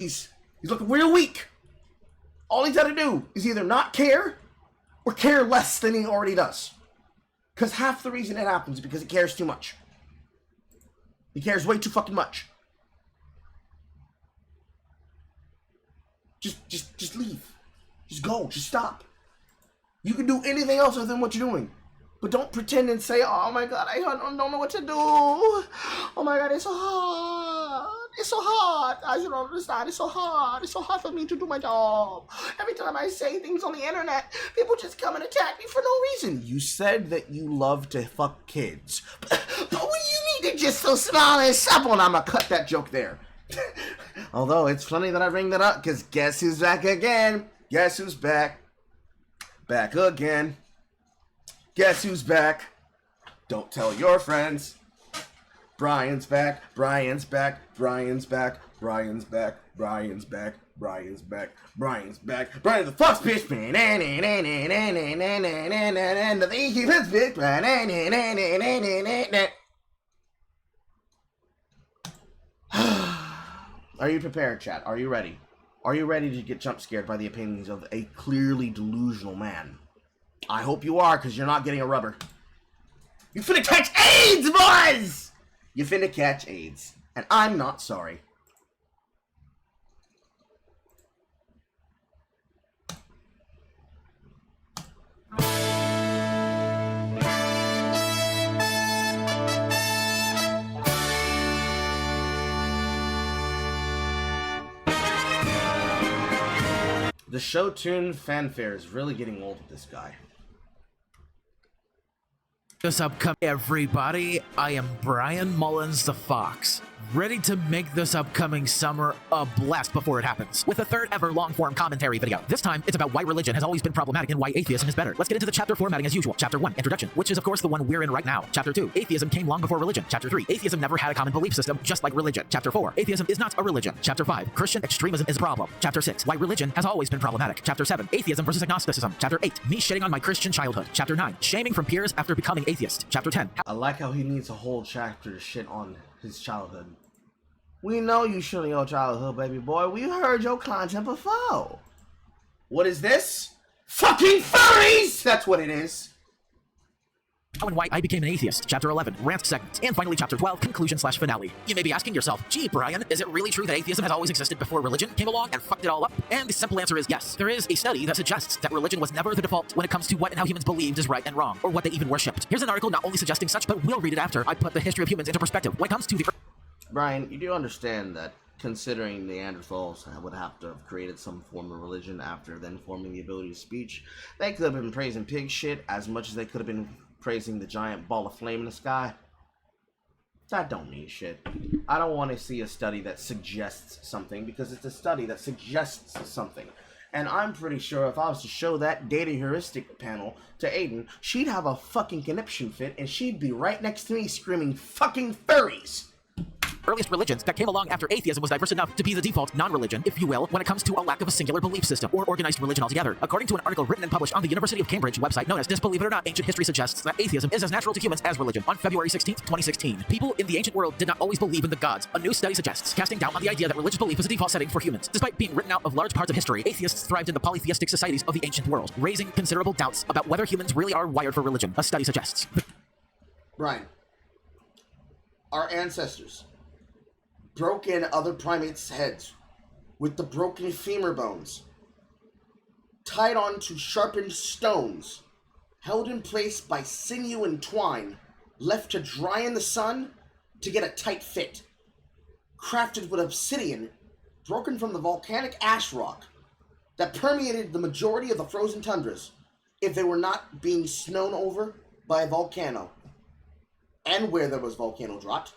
He's looking real weak. All he's got to do is either not care or care less than he already does. Because half the reason it happens is because he cares too much. He cares way too fucking much. Just leave. Just go. Just stop. You can do anything else other than what you're doing. But don't pretend and say, oh my god, I don't know what to do. Oh my god, it's so hard. It's so hard. I don't understand. It's so hard. It's so hard for me to do my job. Every time I say things on the internet, people just come and attack me for no reason. You said that you love to fuck kids. But when you need to just so small and supple, and I'm going to cut that joke there. Although, it's funny that I bring that up, because guess who's back again? Guess who's back? Back again. Guess who's back? Don't tell your friends. Bryan's back. Bryan's back. Bryan's back. Bryan's back. Bryan's back. Bryan's back. Bryan's back. Bryan the Fox bitch. Are you prepared, chat? Are you ready? Are you ready to get jump scared by the opinions of a clearly delusional man? I hope you are, because you're not getting a rubber. You finna catch AIDS, boys! You finna catch AIDS. And I'm not sorry. The show tune fanfare is really getting old with this guy. This upcoming everybody, I am Bryan Mullins the Fox, ready to make this upcoming summer a blast before it happens, with a third ever long-form commentary video. This time, it's about why religion has always been problematic and why atheism is better. Let's get into the chapter formatting as usual. Chapter 1, Introduction, which is of course the one we're in right now. Chapter 2, Atheism came long before religion. Chapter 3, Atheism never had a common belief system, just like religion. Chapter 4, Atheism is not a religion. Chapter 5, Christian extremism is a problem. Chapter 6, why religion has always been problematic. Chapter 7, Atheism versus agnosticism. Chapter 8, me shitting on my Christian childhood. Chapter 9, shaming from peers after becoming atheist. Chapter 10, I like how he needs a whole chapter to shit on his childhood. We know you shit on your childhood, baby boy. We heard your content before. What is this? Fucking furries! That's what it is. How and why I became an atheist. Chapter 11, rant segment. And finally, Chapter 12, conclusion/finale. You may be asking yourself, gee, Bryan, is it really true that atheism has always existed before religion came along and fucked it all up? And the simple answer is yes. There is a study that suggests that religion was never the default when it comes to what and how humans believed is right and wrong, or what they even worshipped. Here's an article not only suggesting such, but we'll read it after I put the history of humans into perspective when it comes to the... Bryan, you do understand that considering Neanderthals would have to have created some form of religion after then forming the ability to speech, they could have been praising pig shit as much as they could have been praising the giant ball of flame in the sky. That don't mean shit. I don't want to see a study that suggests something, because it's a study that suggests something. And I'm pretty sure if I was to show that data heuristic panel to Aiden, she'd have a fucking conniption fit and she'd be right next to me screaming fucking furries. Earliest religions that came along after atheism was diverse enough to be the default non-religion, if you will, when it comes to a lack of a singular belief system or organized religion altogether. According to an article written and published on the University of Cambridge website known as Disbelieve It or Not, Ancient History suggests that atheism is as natural to humans as religion. On February 16, 2016, people in the ancient world did not always believe in the gods. A new study suggests, casting doubt on the idea that religious belief is a default setting for humans. Despite being written out of large parts of history, atheists thrived in the polytheistic societies of the ancient world, raising considerable doubts about whether humans really are wired for religion, a study suggests. Bryan, our ancestors broke in other primates' heads with the broken femur bones, tied onto sharpened stones, held in place by sinew and twine, left to dry in the sun to get a tight fit, crafted with obsidian broken from the volcanic ash rock that permeated the majority of the frozen tundras if they were not being snown over by a volcano, and where there was volcano dropped,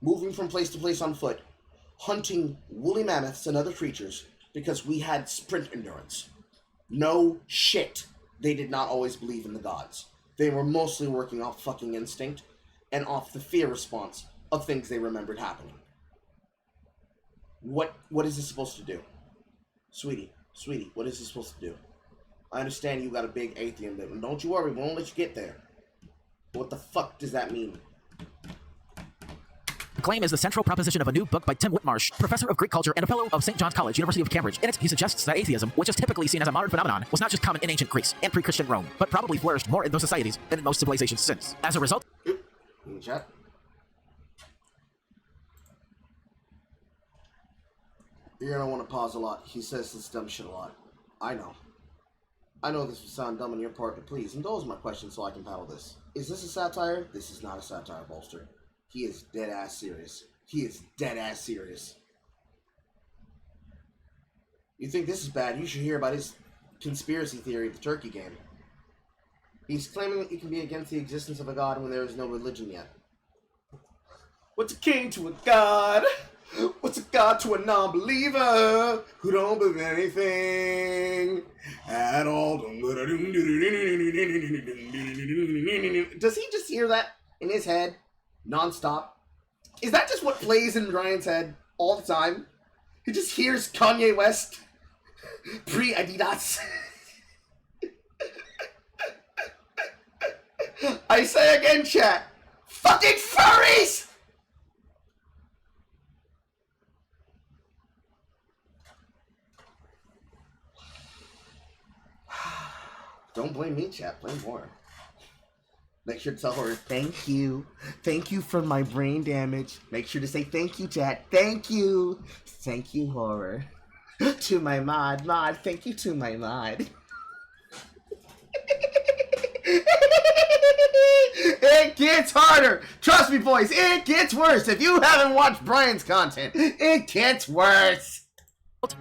moving from place to place on foot, hunting woolly mammoths and other creatures because we had sprint endurance. No shit. They did not always believe in the gods. They were mostly working off fucking instinct and off the fear response of things they remembered happening. What is this supposed to do? Sweetie, what is this supposed to do? I understand you got a big atheism, but don't you worry, we won't let you get there. What the fuck does that mean? The claim is the central proposition of a new book by Tim Whitmarsh, professor of Greek culture and a fellow of St. John's College, University of Cambridge. In it, he suggests that atheism, which is typically seen as a modern phenomenon, was not just common in ancient Greece and pre-Christian Rome, but probably flourished more in those societies than in most civilizations since. As a result... Chat. You're gonna want to pause a lot. He says this dumb shit a lot. I know. I know this would sound dumb on your part, but please indulge my question so I can paddle this. Is this a satire? This is not a satire, Bolster. He is dead-ass serious. He is dead-ass serious. You think this is bad? You should hear about his conspiracy theory of the turkey game. He's claiming that you can be against the existence of a god when there is no religion yet. What's a king to a god? What's a god to a non-believer who don't believe anything at all? Does he just hear that in his head non-stop? Is that just what plays in Bryan's head all the time? He just hears Kanye West pre-Adidas. I say again, chat. Fucking furries! Don't blame me, chat. Blame Horror. Make sure to tell Horror, thank you. Thank you for my brain damage. Make sure to say thank you, chat. Thank you. Thank you, Horror. To my mod. Mod, thank you to my mod. It gets harder. Trust me, boys. It gets worse. If you haven't watched Bryan's content, it gets worse.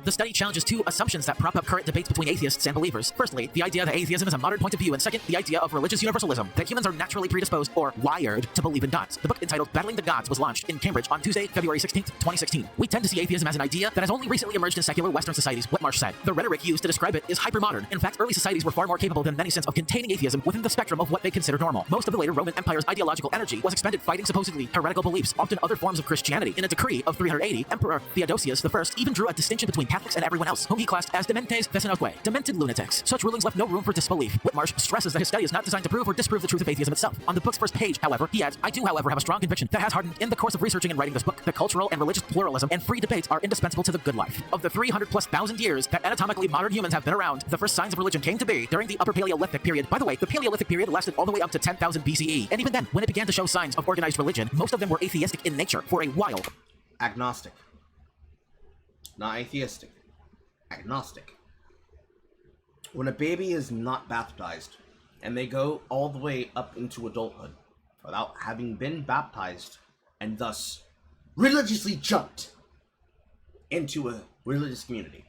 The study challenges two assumptions that prop up current debates between atheists and believers. Firstly, the idea that atheism is a modern point of view, and second, the idea of religious universalism, that humans are naturally predisposed or wired to believe in gods. The book entitled Battling the Gods was launched in Cambridge on Tuesday, February 16th, 2016. We tend to see atheism as an idea that has only recently emerged in secular Western societies, Whitmarsh said. The rhetoric used to describe it is hypermodern. In fact, early societies were far more capable than many sense of containing atheism within the spectrum of what they considered normal. Most of the later Roman Empire's ideological energy was expended fighting supposedly heretical beliefs, often other forms of Christianity. In a decree of 380, Emperor Theodosius I even drew a distinction between Catholics and everyone else, whom he classed as dementes vesinoque, demented lunatics. Such rulings left no room for disbelief. Whitmarsh stresses that his study is not designed to prove or disprove the truth of atheism itself. On the book's first page, however, he adds, I do, however, have a strong conviction that has hardened in the course of researching and writing this book that cultural and religious pluralism and free debates are indispensable to the good life. Of the 300,000+ years that anatomically modern humans have been around, the first signs of religion came to be during the Upper Paleolithic period. By the way, the Paleolithic period lasted all the way up to 10,000 BCE, and even then, when it began to show signs of organized religion, most of them were atheistic in nature for a while. Agnostic. Not atheistic. Agnostic. When a baby is not baptized and they go all the way up into adulthood without having been baptized and thus religiously jumped into a religious community,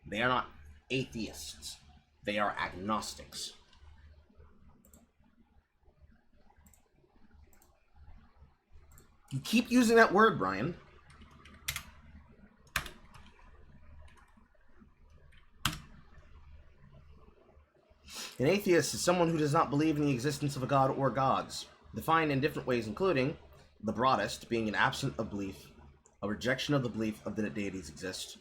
they are not atheists. They are agnostics. You keep using that word, Bryan. An atheist is someone who does not believe in the existence of a god or gods, defined in different ways, including the broadest being an absence of belief, a rejection of the belief of that deities exist,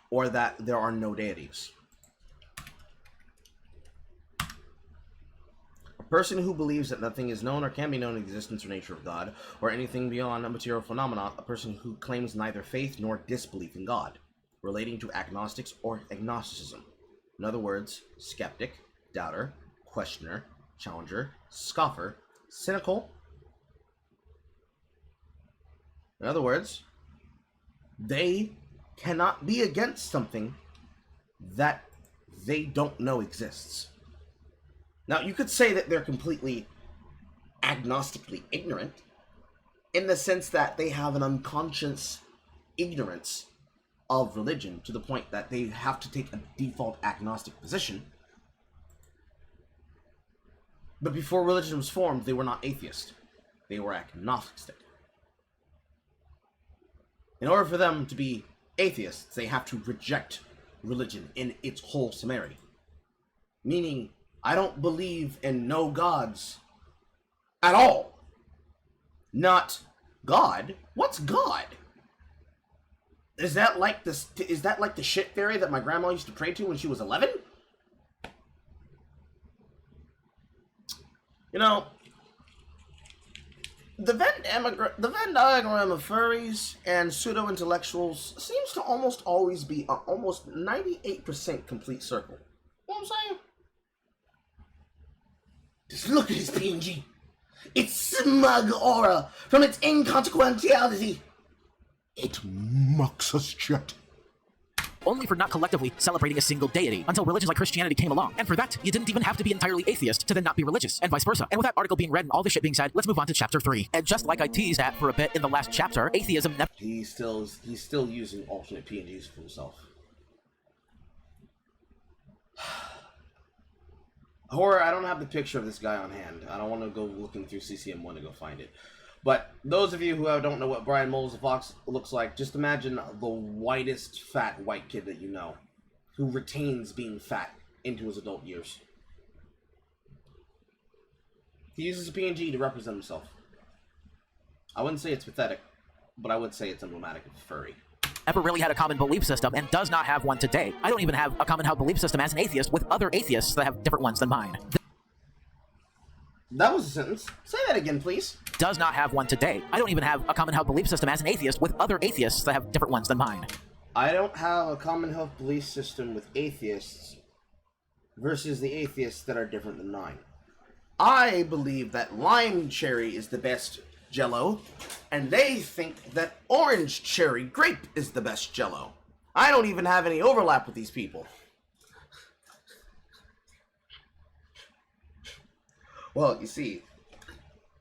or that there are no deities. A person who believes that nothing is known or can be known in the existence or nature of God, or anything beyond a material phenomenon, a person who claims neither faith nor disbelief in God, relating to agnostics or agnosticism. In other words, skeptic, doubter, questioner, challenger, scoffer, cynical. In other words, they cannot be against something that they don't know exists. Now, you could say that they're completely agnostically ignorant in the sense that they have an unconscious ignorance of religion to the point that they have to take a default agnostic position. But before religion was formed, they were not atheist. They were agnostic. In order for them to be atheists, they have to reject religion in its whole summary. Meaning, I don't believe in no gods at all. Not God. What's God? Is that like the shit fairy that my grandma used to pray to when she was 11? You know, The Venn diagram of furries and pseudo-intellectuals seems to almost always be an almost 98% complete circle. You know what I'm saying? Just look at his PNG. Its smug aura from its inconsequentiality. It mocks us, Chet. Only for not collectively celebrating a single deity until religions like Christianity came along. And for that, you didn't even have to be entirely atheist to then not be religious, and vice versa. And with that article being read and all this shit being said, let's move on to chapter 3. And just like I teased at for a bit in the last chapter, atheism never— He's still using alternate PNGs for himself. Horror, I don't have the picture of this guy on hand. I don't want to go looking through CCM1 to go find it. But those of you who don't know what Bryan Mullins the Fox looks like, just imagine the whitest fat white kid that you know, who retains being fat into his adult years. He uses a PNG to represent himself. I wouldn't say it's pathetic, but I would say it's emblematic of furry. Never really had a common belief system and does not have one today. I don't even have a common belief system as an atheist with other atheists that have different ones than mine. That was a sentence. Say that again, please. Does not have one today. I don't even have a common belief system as an atheist with other atheists that have different ones than mine. I don't have a common health belief system with atheists versus the atheists that are different than mine. I believe that lime cherry is the best Jell-O, and they think that orange cherry grape is the best Jell-O. I don't even have any overlap with these people. Well, you see,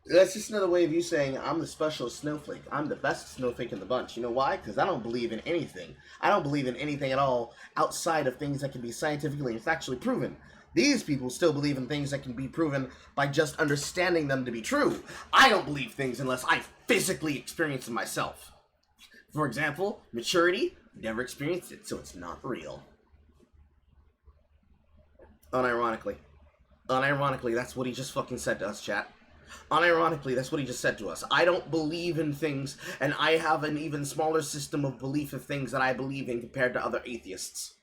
that's just another way of you saying I'm the special snowflake. I'm the best snowflake in the bunch. You know why? Because I don't believe in anything. I don't believe in anything at all outside of things that can be scientifically and factually proven. These people still believe in things that can be proven by just understanding them to be true. I don't believe things unless I physically experience them myself. For example, maturity, never experienced it, so it's not real. Unironically, that's what he just fucking said to us, chat. Unironically, that's what he just said to us. I don't believe in things, and I have an even smaller system of belief of things that I believe in compared to other atheists.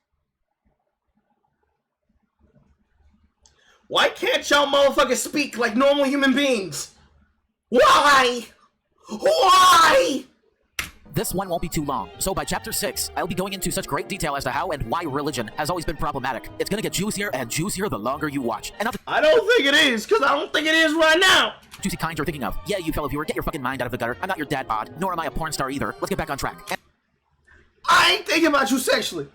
Why can't y'all motherfuckers speak like normal human beings? Why? Why? This one won't be too long, so by chapter 6, I'll be going into such great detail as to how and why religion has always been problematic. It's gonna get juicier and juicier the longer you watch. And I don't think it is, because I don't think it is right now. Juicy kind you're thinking of. Yeah, you fellow viewer, get your fucking mind out of the gutter. I'm not your dad bod, nor am I a porn star either. Let's get back on track. I ain't thinking about you sexually.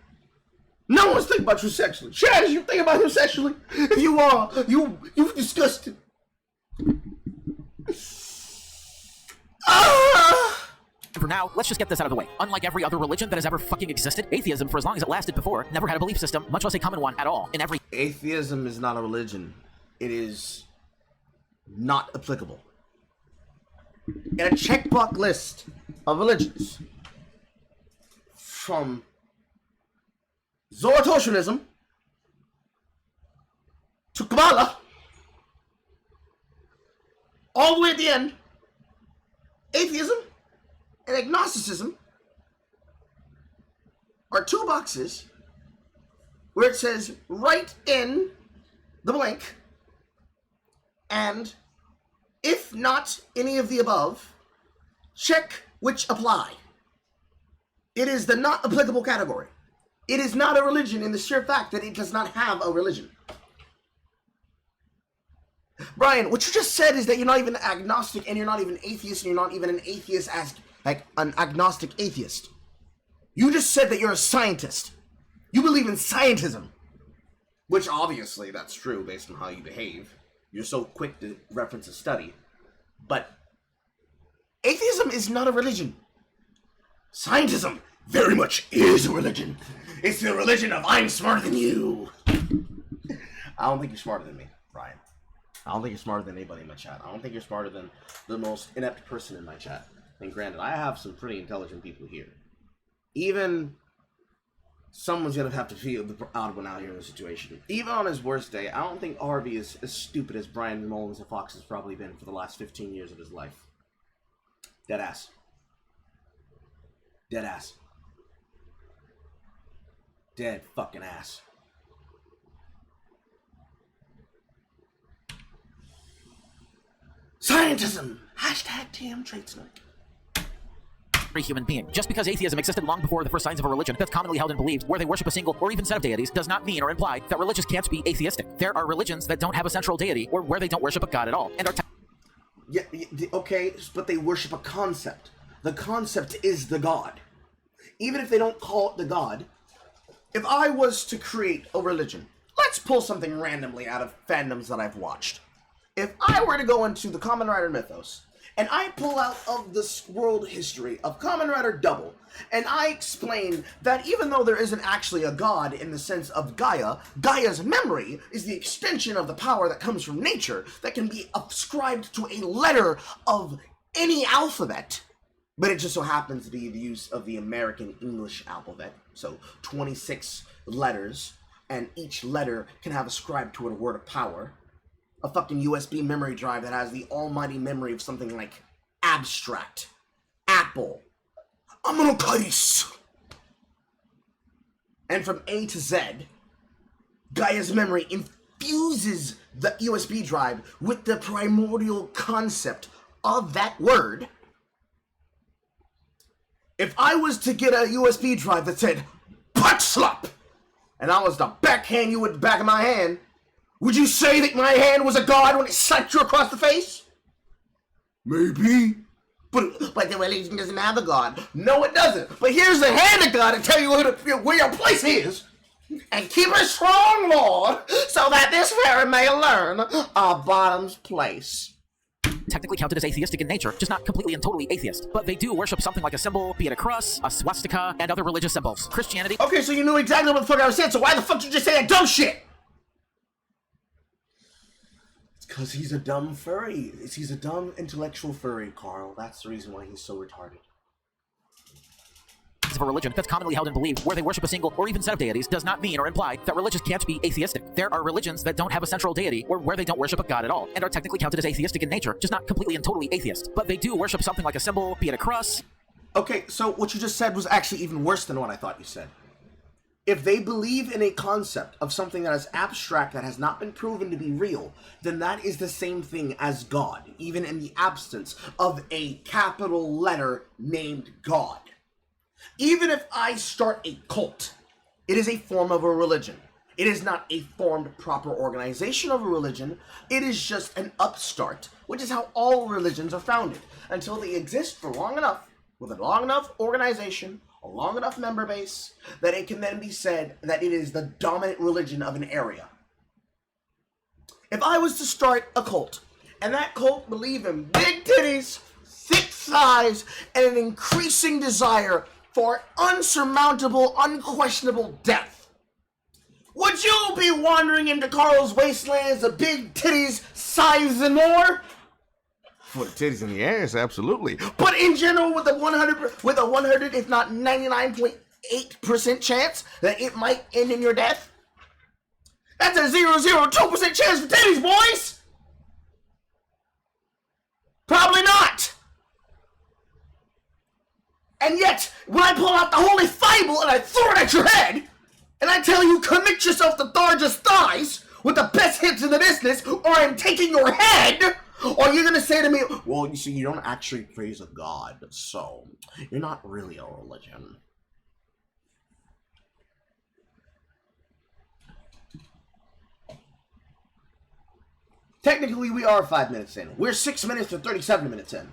No one's thinking about you sexually. Chad, you think about him sexually? If you are, you disgusted. For now, let's just get this out of the way. Unlike every other religion that has ever fucking existed, atheism, for as long as it lasted before, never had a belief system, much less a common one at all. In every— Atheism is not a religion. It is not applicable. In a checkbox list of religions, from Zoroastrianism to Kabbalah, all the way at the end, atheism and agnosticism are two boxes where it says write in the blank, and if not any of the above, check which apply. It is the not applicable category. It is not a religion in the sheer fact that it does not have a religion. Bryan, what you just said is that you're not even agnostic, and you're not even atheist, and you're not even an atheist as like an agnostic atheist. You just said that you're a scientist. You believe in scientism. Which obviously that's true based on how you behave. You're so quick to reference a study. But atheism is not a religion. Scientism very much is a religion. It's the religion of I'm smarter than you. I don't think you're smarter than me, Bryan. I don't think you're smarter than anybody in my chat. I don't think you're smarter than the most inept person in my chat. And granted, I have some pretty intelligent people here. Even someone's gonna have to feel the odd one out here in the situation. Even on his worst day, I don't think Harvey is as stupid as Bryan Mullins the Fox has probably been for the last 15 years of his life. Dead ass. Dead ass. Dead fucking ass. Scientism. Hashtag TM Tradesman. Every human being. Just because atheism existed long before the first signs of a religion that's commonly held and believed, where they worship a single or even set of deities, does not mean or imply that religions can't be atheistic. There are religions that don't have a central deity, or where they don't worship a god at all, and are Yeah, okay, but they worship a concept. The concept is the god. Even if they don't call it the god, if I was to create a religion, let's pull something randomly out of fandoms that I've watched. If I were to go into the Kamen Rider mythos, and I pull out of this world history of Kamen Rider Double, and I explain that even though there isn't actually a god in the sense of Gaia, Gaia's memory is the extension of the power that comes from nature that can be ascribed to a letter of any alphabet, but it just so happens to be the use of the American English alphabet, so 26 letters, and each letter can have ascribed to it a word of power. A fucking USB memory drive that has the almighty memory of something like abstract, apple, amonokais. And from A to Z, Gaia's memory infuses the USB drive with the primordial concept of that word. If I was to get a USB drive that said, butt slap, and I was to backhand you with the back of my hand, would you say that my hand was a god when it slapped you across the face? Maybe. But the religion doesn't have a god. No, it doesn't. But here's the hand of God to tell you where your place is. And keep it strong, Lord, so that this fairy may learn our bottom's place. technically counted as atheistic in nature, just not completely and totally atheist. But they do worship something like a symbol, be it a cross, a swastika, and other religious symbols. Christianity... Okay, so you knew exactly what the fuck I was saying, so why the fuck did you just say that dumb shit? Because he's a dumb furry. He's a dumb intellectual furry, Carl. That's the reason why he's so retarded. Of a religion that's commonly held and believed, where they worship a single or even set of deities, does not mean or imply that religions can't be atheistic. There are religions that don't have a central deity, or where they don't worship a god at all, and are technically counted as atheistic in nature, just not completely and totally atheist. But they do worship something like a symbol, be it a cross. Okay, so what you just said was actually even worse than what I thought you said. If they believe in a concept of something that is abstract that has not been proven to be real, then that is the same thing as God, even in the absence of a capital letter named God. Even if I start a cult, it is a form of a religion. It is not a formed, proper organization of a religion. It is just an upstart, which is how all religions are founded, until they exist for long enough, with a long enough organization, a long enough member base, that it can then be said that it is the dominant religion of an area. If I was to start a cult, and that cult believed in big titties, thick thighs, and an increasing desire for unsurmountable, unquestionable death, would you be wandering into Carl's wastelands of big titties, size, and more? For the titties in the ass, absolutely. But in general, with a 100, if not 99.8% chance that it might end in your death? That's a 0.002% chance for titties, boys! Probably not! And yet, when I pull out the Holy Bible and I throw it at your head, and I tell you, commit yourself to Tharja's thighs with the best hits in the business, or I'm taking your head, or you're gonna say to me, well, you see, you don't actually praise a god, so you're not really a religion. Technically, we are 5 minutes in. We're 6 minutes to 37 minutes in.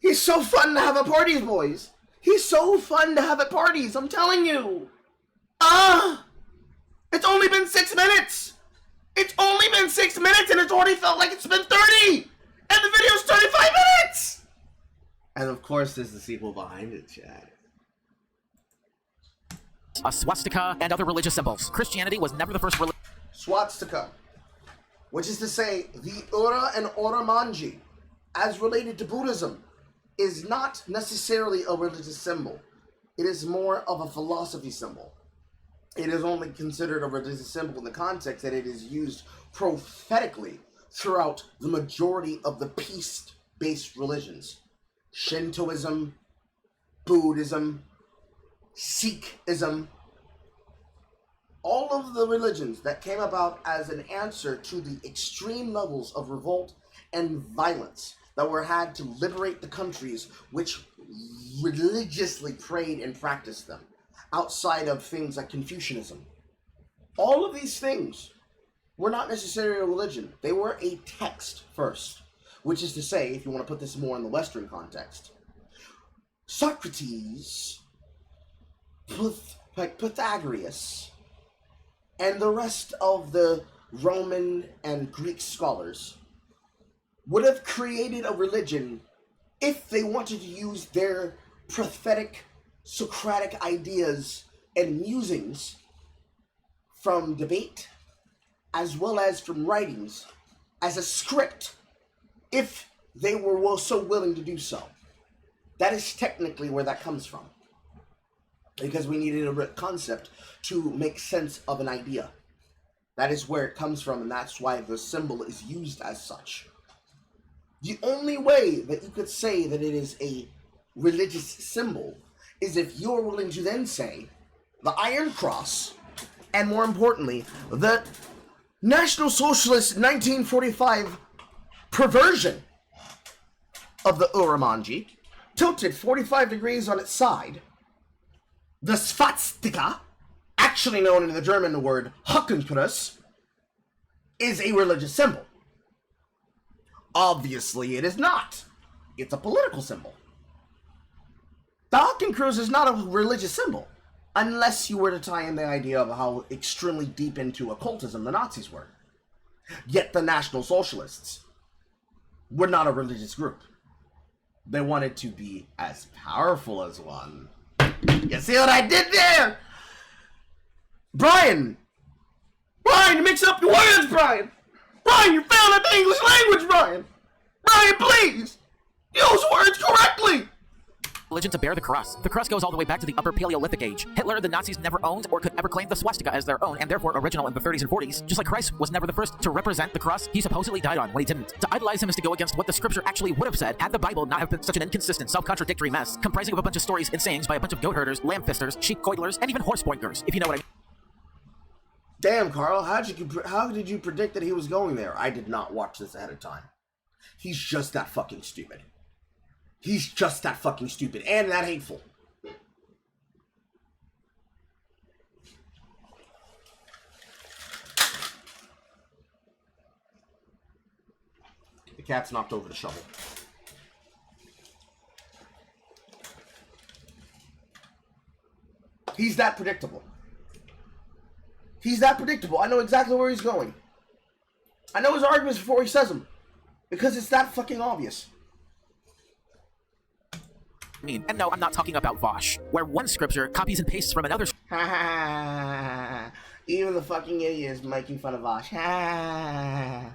He's so fun to have at parties, boys. He's so fun to have at parties, I'm telling you. It's only been 6 minutes. It's only been 6 minutes and it's already felt like it's been 30. And the video's 35 minutes. And of course, there's the sequel behind it, Chad. A swastika and other religious symbols. Christianity was never the first religion. Swastika, which is to say, the Ura and Uramanji, as related to Buddhism, is not necessarily a religious symbol. It is more of a philosophy symbol. It is only considered a religious symbol in the context that it is used prophetically throughout the majority of the peace-based religions. Shintoism, Buddhism, Sikhism, all of the religions that came about as an answer to the extreme levels of revolt and violence that were had to liberate the countries which religiously prayed and practiced them, outside of things like Confucianism. All of these things were not necessarily a religion. They were a text first, which is to say, if you want to put this more in the Western context, Socrates, Pythagoras, and the rest of the Roman and Greek scholars would have created a religion if they wanted to use their prophetic Socratic ideas and musings from debate as well as from writings as a script, if they were so willing to do so. That is technically where that comes from, because we needed a concept to make sense of an idea. That is where it comes from, and that's why the symbol is used as such. The only way that you could say that it is a religious symbol is if you're willing to then say the Iron Cross, and more importantly, the National Socialist 1945 perversion of the Uramanji, tilted 45 degrees on its side, the swastika, actually known in the German word Hakenkreuz, is a religious symbol. Obviously, it is not. It's a political symbol. The Hakenkreuz is not a religious symbol, unless you were to tie in the idea of how extremely deep into occultism the Nazis were. Yet the National Socialists were not a religious group. They wanted to be as powerful as one. You see what I did there? Bryan! Bryan, you mix up the words, Bryan! Bryan, you failed at the English language, Bryan! Bryan, please! Use words correctly! Religion to bear the cross. The cross goes all the way back to the Upper Paleolithic age. Hitler, the Nazis, never owned or could ever claim the swastika as their own, and therefore original in the 30s and 40s. Just like Christ was never the first to represent the cross he supposedly died on when he didn't. To idolize him is to go against what the scripture actually would have said had the Bible not have been such an inconsistent, self-contradictory mess, comprising of a bunch of stories and sayings by a bunch of goat herders, lamb fisters, sheep coidlers, and even horse boinkers, if you know what I mean. Damn, Carl, how did you predict that he was going there? I did not watch this ahead of time. He's just that fucking stupid. He's just that fucking stupid and that hateful. The cat's knocked over the shovel. He's that predictable. He's that predictable. I know exactly where he's going. I know his arguments before he says them. Because it's that fucking obvious. And no, I'm not talking about Vosh, where one scripture copies and pastes from another. Ha ha ha. Even the fucking idiot is making fun of Vosh. Ha.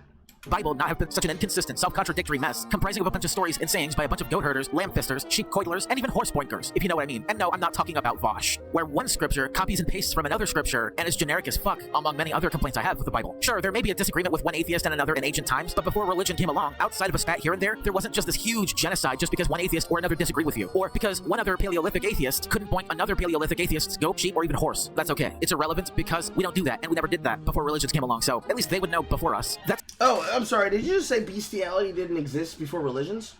Bible not have been such an inconsistent, self-contradictory mess, comprising of a bunch of stories and sayings by a bunch of goat herders, lamb fisters, sheep coidlers, and even horse boinkers, if you know what I mean. And no, I'm not talking about Vosh, where one scripture copies and pastes from another scripture and is generic as fuck, among many other complaints I have with the Bible. Sure, there may be a disagreement with one atheist and another in ancient times, but before religion came along, outside of a spat here and there wasn't just this huge genocide just because one atheist or another disagree with you, or because one other Paleolithic atheist couldn't point another Paleolithic atheist's goat, sheep, or even horse. That's okay. It's irrelevant because we don't do that, and we never did that before religions came along, so at least they would know before us. That's— Oh, I'm sorry, did you just say bestiality didn't exist before religions?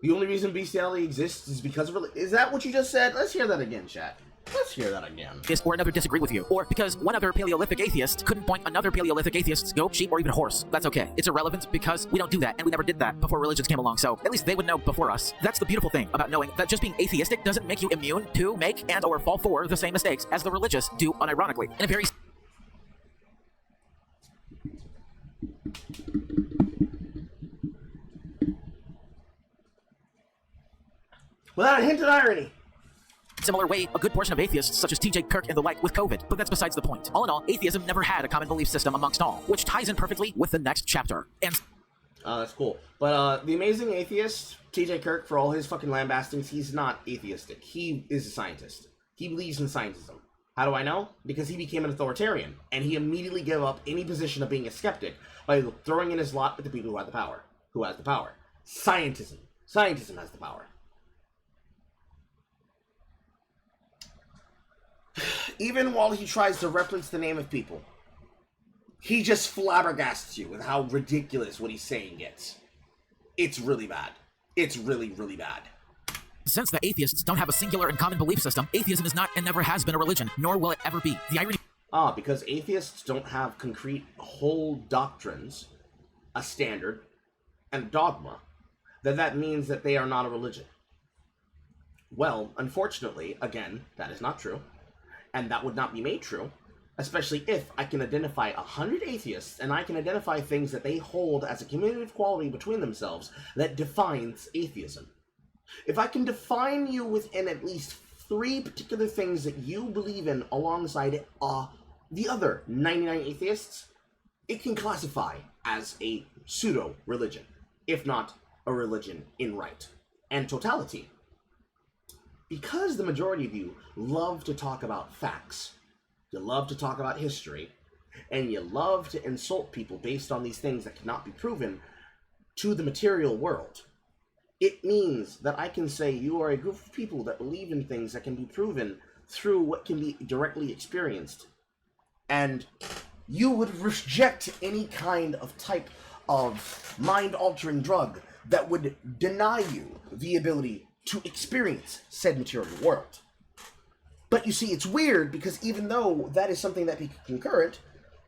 The only reason bestiality exists is because of is that what you just said? Let's hear that again, chat. Let's hear that again. Or another disagree with you, or because one other Paleolithic atheist couldn't point another Paleolithic atheist's goat, sheep, or even horse. That's okay. It's irrelevant because we don't do that, and we never did that before religions came along, so at least they would know before us. That's the beautiful thing about knowing that just being atheistic doesn't make you immune to make and or fall for the same mistakes as the religious do unironically. In a very— without a hint of irony. similar way, a good portion of atheists, such as TJ Kirk and the like, with COVID, but that's besides the point. All in all, atheism never had a common belief system amongst all, which ties in perfectly with the next chapter. And that's cool. But the amazing atheist, TJ Kirk, for all his fucking lambastings, he's not atheistic. He is a scientist. He believes in scientism. How do I know? Because he became an authoritarian, and he immediately gave up any position of being a skeptic by throwing in his lot with the people who had the power. Who has the power? Scientism. Scientism has the power. even while he tries to reference the name of people, he just flabbergasts you with how ridiculous what he's saying gets. It's really bad. It's really, really bad. Since the atheists don't have a singular and common belief system, atheism is not and never has been a religion, nor will it ever be. The irony... Because atheists don't have concrete whole doctrines, a standard, and a dogma, then that means that they are not a religion. Well, unfortunately, again, that is not true, and that would not be made true, especially if I can identify 100 atheists, and I can identify things that they hold as a community quality between themselves that defines atheism. If I can define you within at least 3 particular things that you believe in alongside the other 99 atheists, it can classify as a pseudo-religion, if not a religion in right and totality. Because the majority of you love to talk about facts, you love to talk about history, and you love to insult people based on these things that cannot be proven to the material world, it means that I can say you are a group of people that believe in things that can be proven through what can be directly experienced. And you would reject any kind of type of mind-altering drug that would deny you the ability to experience said material world. But you see, it's weird because even though that is something that be concurrent,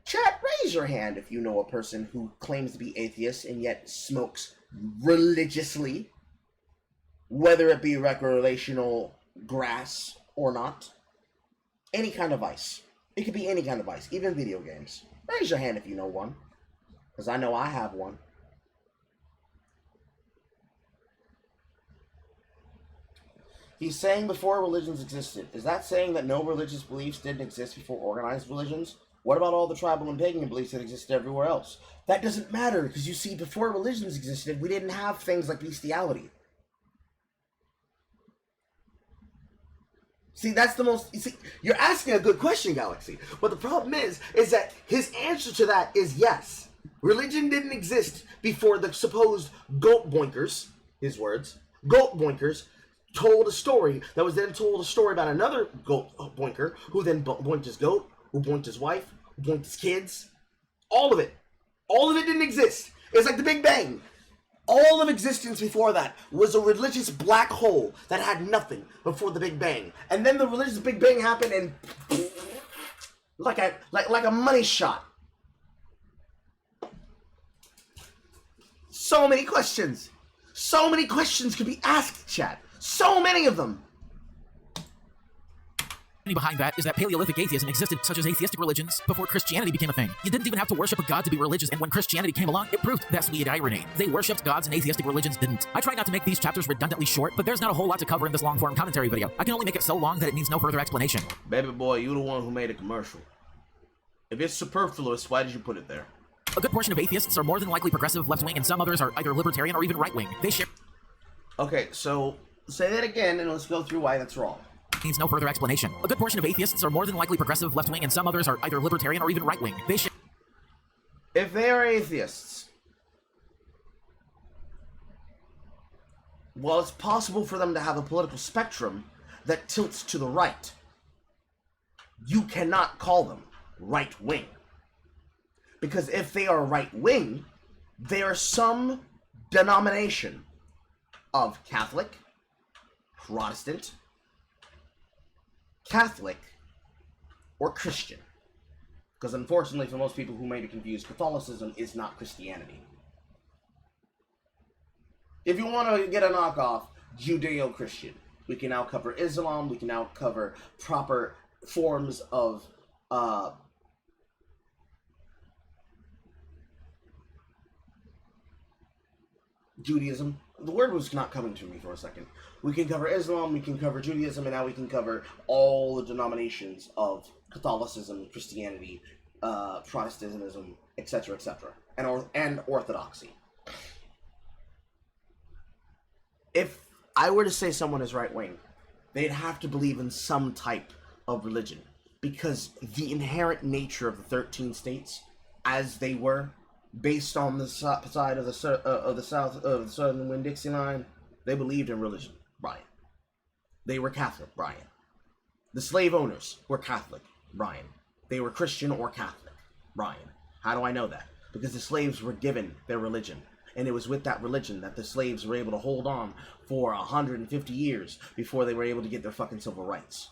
chat, raise your hand if you know a person who claims to be atheist and yet smokes religiously, whether it be recreational grass or not. Any kind of vice. It could be any kind of vice, even video games. Raise your hand if you know one, because I know I have one. He's saying before religions existed. Is that saying that no religious beliefs didn't exist before organized religions? What about all the tribal and pagan beliefs that existed everywhere else? That doesn't matter, because you see, before religions existed, we didn't have things like bestiality. See, that's the most... You see, you're asking a good question, Galaxy. But the problem is that his answer to that is yes. Religion didn't exist before the supposed goat boinkers, his words, goat boinkers, told a story that was then told a story about another goat boinker who then boinked his goat, who boinked his wife, who boinked his kids. All of it. All of it didn't exist. It's like the Big Bang. All of existence before that was a religious black hole that had nothing before the Big Bang. And then the religious Big Bang happened and like a money shot. So many questions. So many questions could be asked, chat. So many of them. Behind that is that Paleolithic atheism existed, such as atheistic religions, before Christianity became a thing. You didn't even have to worship a god to be religious, and when Christianity came along, it proved that sweet irony. They worshipped gods and atheistic religions didn't. I try not to make these chapters redundantly short, but there's not a whole lot to cover in this long-form commentary video. I can only make it so long that it needs no further explanation. Baby boy, you the one who made a commercial. If it's superfluous, why did you put it there? A good portion of atheists are more than likely progressive, left-wing, and some others are either libertarian or even right-wing. They share... Okay, so say that again, and let's go through why that's wrong. Needs no further explanation. A good portion of atheists are more than likely progressive, left-wing, and some others are either libertarian or even right-wing. They share... If they are atheists, well, it's possible for them to have a political spectrum that tilts to the right. You cannot call them right-wing. Because if they are right-wing, they are some denomination of Catholic, Protestant, Catholic, or Christian. Because unfortunately, for most people who may be confused, Catholicism is not Christianity. If you want to get a knockoff, Judeo-Christian. We can now cover Islam, we can now cover proper forms of Judaism. The word was not coming to me for a second. We can cover Islam, we can cover Judaism, and now we can cover all the denominations of Catholicism, Christianity, Protestantism, etc., etc., and Orthodoxy. If I were to say someone is right-wing, they'd have to believe in some type of religion, because the inherent nature of the 13 states, as they were, based on the side of the south of the Southern Winn-Dixie line, they believed in religion, Bryan. They were Catholic, Bryan. The slave owners were Catholic, Bryan. They were Christian or Catholic, Bryan. How do I know that? Because the slaves were given their religion. And it was with that religion that the slaves were able to hold on for 150 years before they were able to get their fucking civil rights.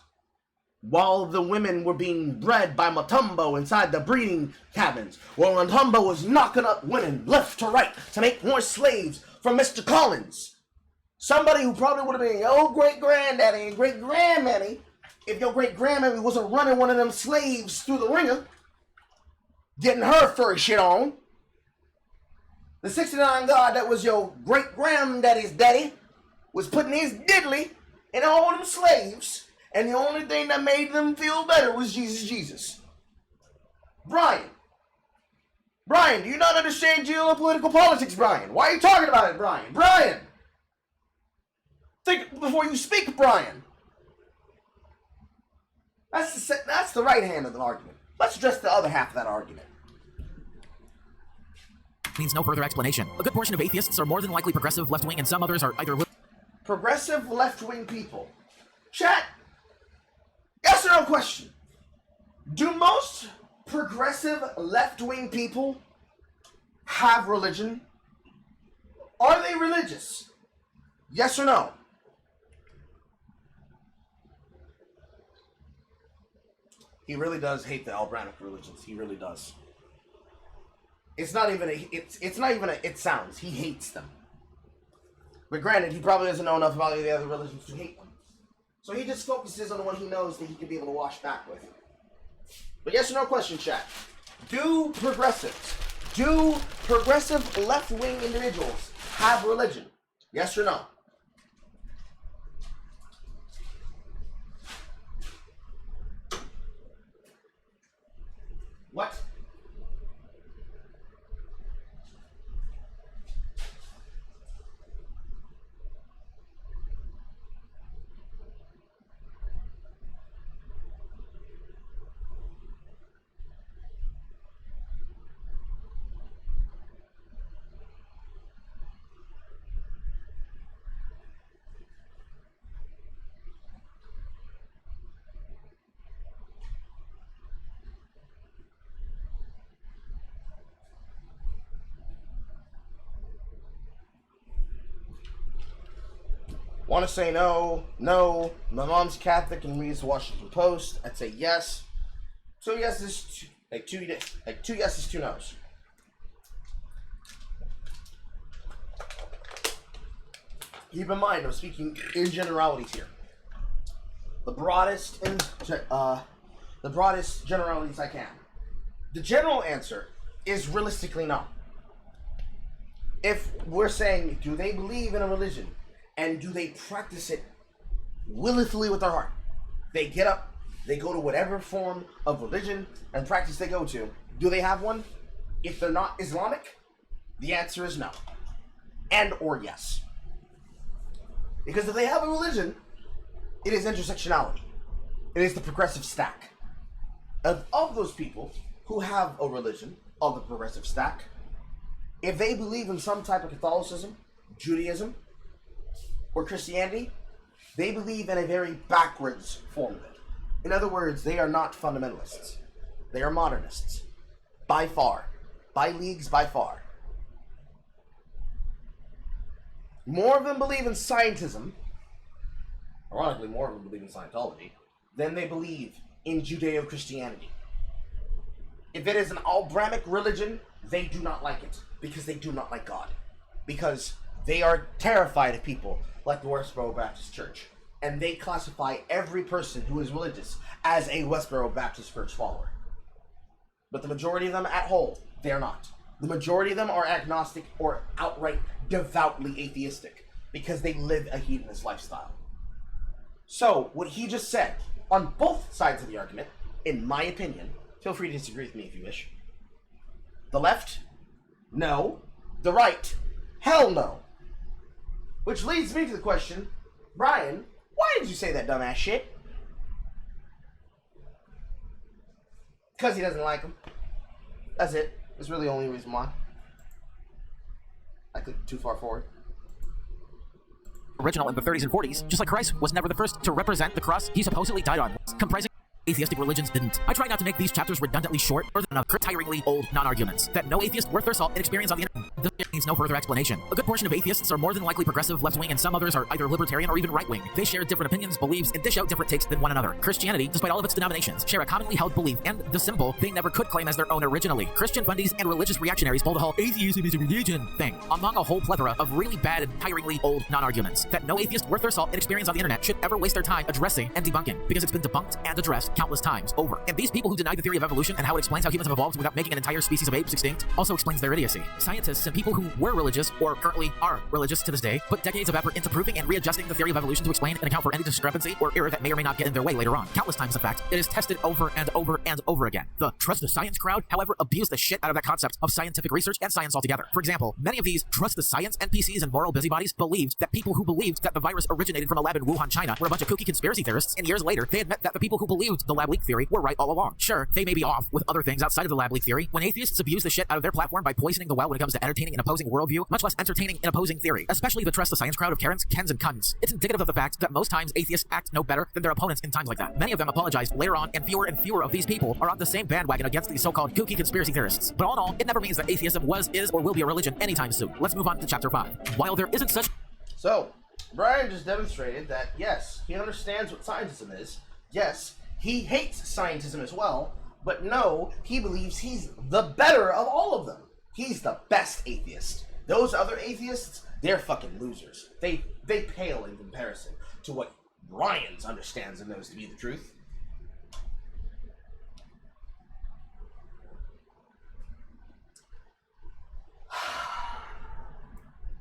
While the women were being bred by Matumbo inside the breeding cabins, while Matumbo was knocking up women left to right to make more slaves for Mr. Collins. Somebody who probably would have been your great-granddaddy and great-grandmammy if your great-grandmammy wasn't running one of them slaves through the ringer, getting her furry shit on. The 69 God that was your great-granddaddy's daddy was putting his diddly in all them slaves, and the only thing that made them feel better was Jesus. Bryan, do you not understand geopolitical politics, Bryan? Why are you talking about it, Bryan? Bryan! Think before you speak, Bryan. That's the right hand of the argument. Let's address the other half of that argument. Needs no further explanation. A good portion of atheists are more than likely progressive left-wing, and some others are either... Progressive left-wing people. Chat, yes or no question. Do most progressive left-wing people have religion? Are they religious? Yes or no? He really does hate the Abrahamic religions. He really does. It's not even it sounds. He hates them. But granted, he probably doesn't know enough about the other religions to hate them. So he just focuses on the one he knows that he can be able to wash back with. But yes or no question, chat. Do progressive left-wing individuals have religion? Yes or no? What? Want to say no. My mom's Catholic and reads the Washington Post. I'd say yes. Two yeses, two yeses, two no's. Keep in mind, I'm speaking in generalities here. The broadest generalities I can. The general answer is realistically no. If we're saying, do they believe in a religion? And do they practice it willfully with their heart? They get up, they go to whatever form of religion and practice they go to. Do they have one? If they're not Islamic, the answer is no. And or yes. Because if they have a religion, it is intersectionality. It is the progressive stack. Of those people who have a religion of the progressive stack, if they believe in some type of Catholicism, Judaism, or Christianity, they believe in a very backwards form of it. In other words, they are not fundamentalists. They are modernists. By far. By leagues, by far. More of them believe in scientism, ironically more of them believe in Scientology, than they believe in Judeo-Christianity. If it is an Abrahamic religion, they do not like it, because they do not like God. Because they are terrified of people like the Westboro Baptist Church. And they classify every person who is religious as a Westboro Baptist Church follower. But the majority of them at whole, they are not. The majority of them are agnostic or outright devoutly atheistic because they live a hedonist lifestyle. So, what he just said, on both sides of the argument, in my opinion, feel free to disagree with me if you wish. The left, no. The right, hell no. Which leads me to the question, Bryan, why did you say that dumbass shit? Because he doesn't like him. That's it. That's really the only reason why. I clicked too far forward. original in the 30s and 40s, just like Christ was never the first to represent the cross he supposedly died on, comprising atheistic religions didn't. I try not to make these chapters redundantly short or than tiringly old non-arguments that no atheist worth their salt and experience on the internet. This needs no further explanation. A good portion of atheists are more than likely progressive, left-wing, and some others are either libertarian or even right-wing. They share different opinions, beliefs, and dish out different takes than one another. Christianity, despite all of its denominations, share a commonly held belief and the symbol they never could claim as their own originally. Christian fundies and religious reactionaries pull the whole atheism is a religion thing among a whole plethora of really bad and tiringly old non-arguments that no atheist worth their salt and experience on the internet should ever waste their time addressing and debunking, because it's been debunked and addressed countless times over. And these people who deny the theory of evolution and how it explains how humans have evolved without making an entire species of apes extinct also explains their idiocy. Scientists and people who were religious or currently are religious to this day put decades of effort into proving and readjusting the theory of evolution to explain and account for any discrepancy or error that may or may not get in their way later on. Countless times, in fact, it is tested over and over and over again. The trust the science crowd, however, abuse the shit out of that concept of scientific research and science altogether. For example, many of these trust the science NPCs and moral busybodies believed that people who believed that the virus originated from a lab in Wuhan, China were a bunch of kooky conspiracy theorists, and years later, they admit that the people who believed the lab leak theory were right all along. Sure, they may be off with other things outside of the lab leak theory. When atheists abuse the shit out of their platform by poisoning the well when it comes to entertaining an opposing worldview, much less entertaining an opposing theory, especially the trust the science crowd of Karens, Kens, and cunts, it's indicative of the fact that most times atheists act no better than their opponents in times like that. Many of them apologized later on, and fewer of these people are on the same bandwagon against these so-called kooky conspiracy theorists. But all in all, it never means that atheism was, is, or will be a religion anytime soon. Let's move on to chapter 5. While there isn't such... So, Bryan just demonstrated that, yes, he understands what scientism is. Yes, he hates scientism as well. But no, he believes he's the better of all of them. He's the best atheist. Those other atheists, they're fucking losers. They pale in comparison to what Bryan understands and knows to be the truth.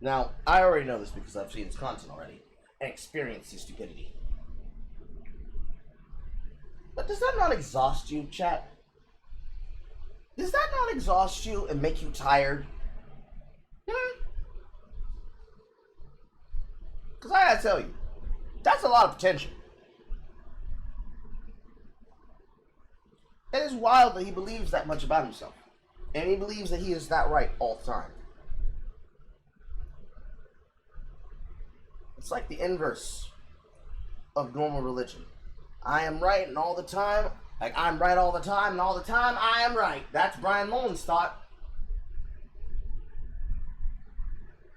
Now, I already know this because I've seen his content already and experienced his stupidity. But does that not exhaust you, chat? Does that not exhaust you and make you tired? Because I gotta tell you, that's a lot of potential. It is wild that he believes that much about himself. And he believes that he is that right all the time. It's like the inverse of normal religion. I am right and all the time. Like, I'm right all the time, and all the time I am right. That's Bryan Mullins' thought.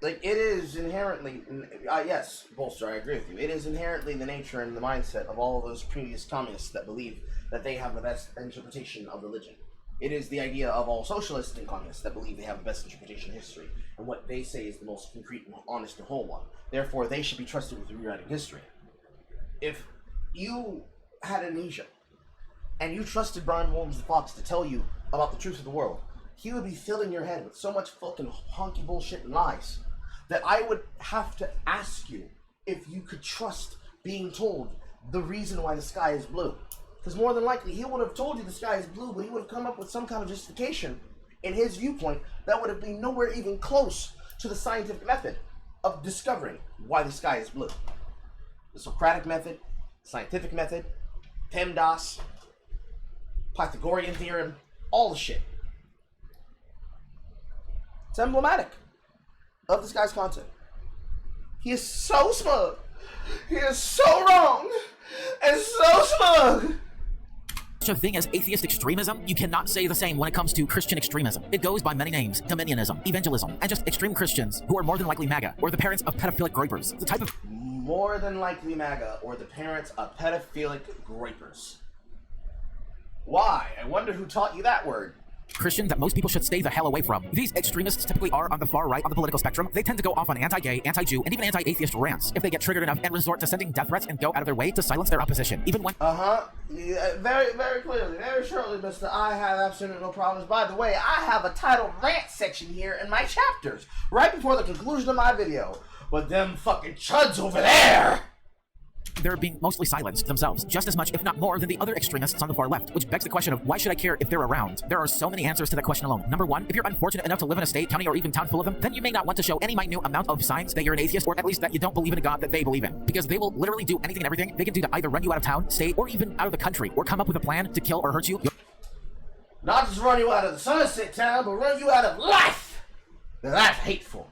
Like, it is inherently... yes, Bolster, I agree with you. It is inherently the nature and the mindset of all of those previous communists that believe that they have the best interpretation of religion. It is the idea of all socialists and communists that believe they have the best interpretation of history, and what they say is the most concrete and honest and whole one. Therefore, they should be trusted with rewriting history. If you had amnesia, and you trusted Bryan Mullins the Fox to tell you about the truth of the world, he would be filling your head with so much fucking honky bullshit and lies that I would have to ask you if you could trust being told the reason why the sky is blue. Because more than likely, he would have told you the sky is blue, but he would have come up with some kind of justification in his viewpoint that would have been nowhere even close to the scientific method of discovering why the sky is blue. The Socratic method, scientific method, PEMDAS, Pythagorean theorem, all the shit. It's emblematic of this guy's content. He is so smug. He is so wrong and so smug. Such a thing as atheist extremism, you cannot say the same when it comes to Christian extremism. It goes by many names: dominionism, evangelism, and just extreme Christians who are more than likely MAGA, or the parents of pedophilic grapers. The type of more than likely MAGA, or the parents of pedophilic grapers. Why? I wonder who taught you that word. Christian that most people should stay the hell away from. These extremists typically are on the far right on the political spectrum. They tend to go off on anti-gay, anti-Jew, and even anti-atheist rants if they get triggered enough and resort to sending death threats and go out of their way to silence their opposition, even when... Yeah, very, very clearly, very shortly, Mr. I have absolutely no problems. By the way, I have a titled rant section here in my chapters, right before the conclusion of my video. But them fucking chuds over there... They're being mostly silenced themselves, just as much, if not more, than the other extremists on the far left, which begs the question of why should I care if they're around? There are so many answers to that question alone. Number one, if you're unfortunate enough to live in a state, county, or even town full of them, then you may not want to show any minute amount of signs that you're an atheist, or at least that you don't believe in a God that they believe in, because they will literally do anything and everything they can do to either run you out of town, state, or even out of the country, or come up with a plan to kill or hurt you. Not just run you out of the Sunset Town, but run you out of life! Now that's hateful.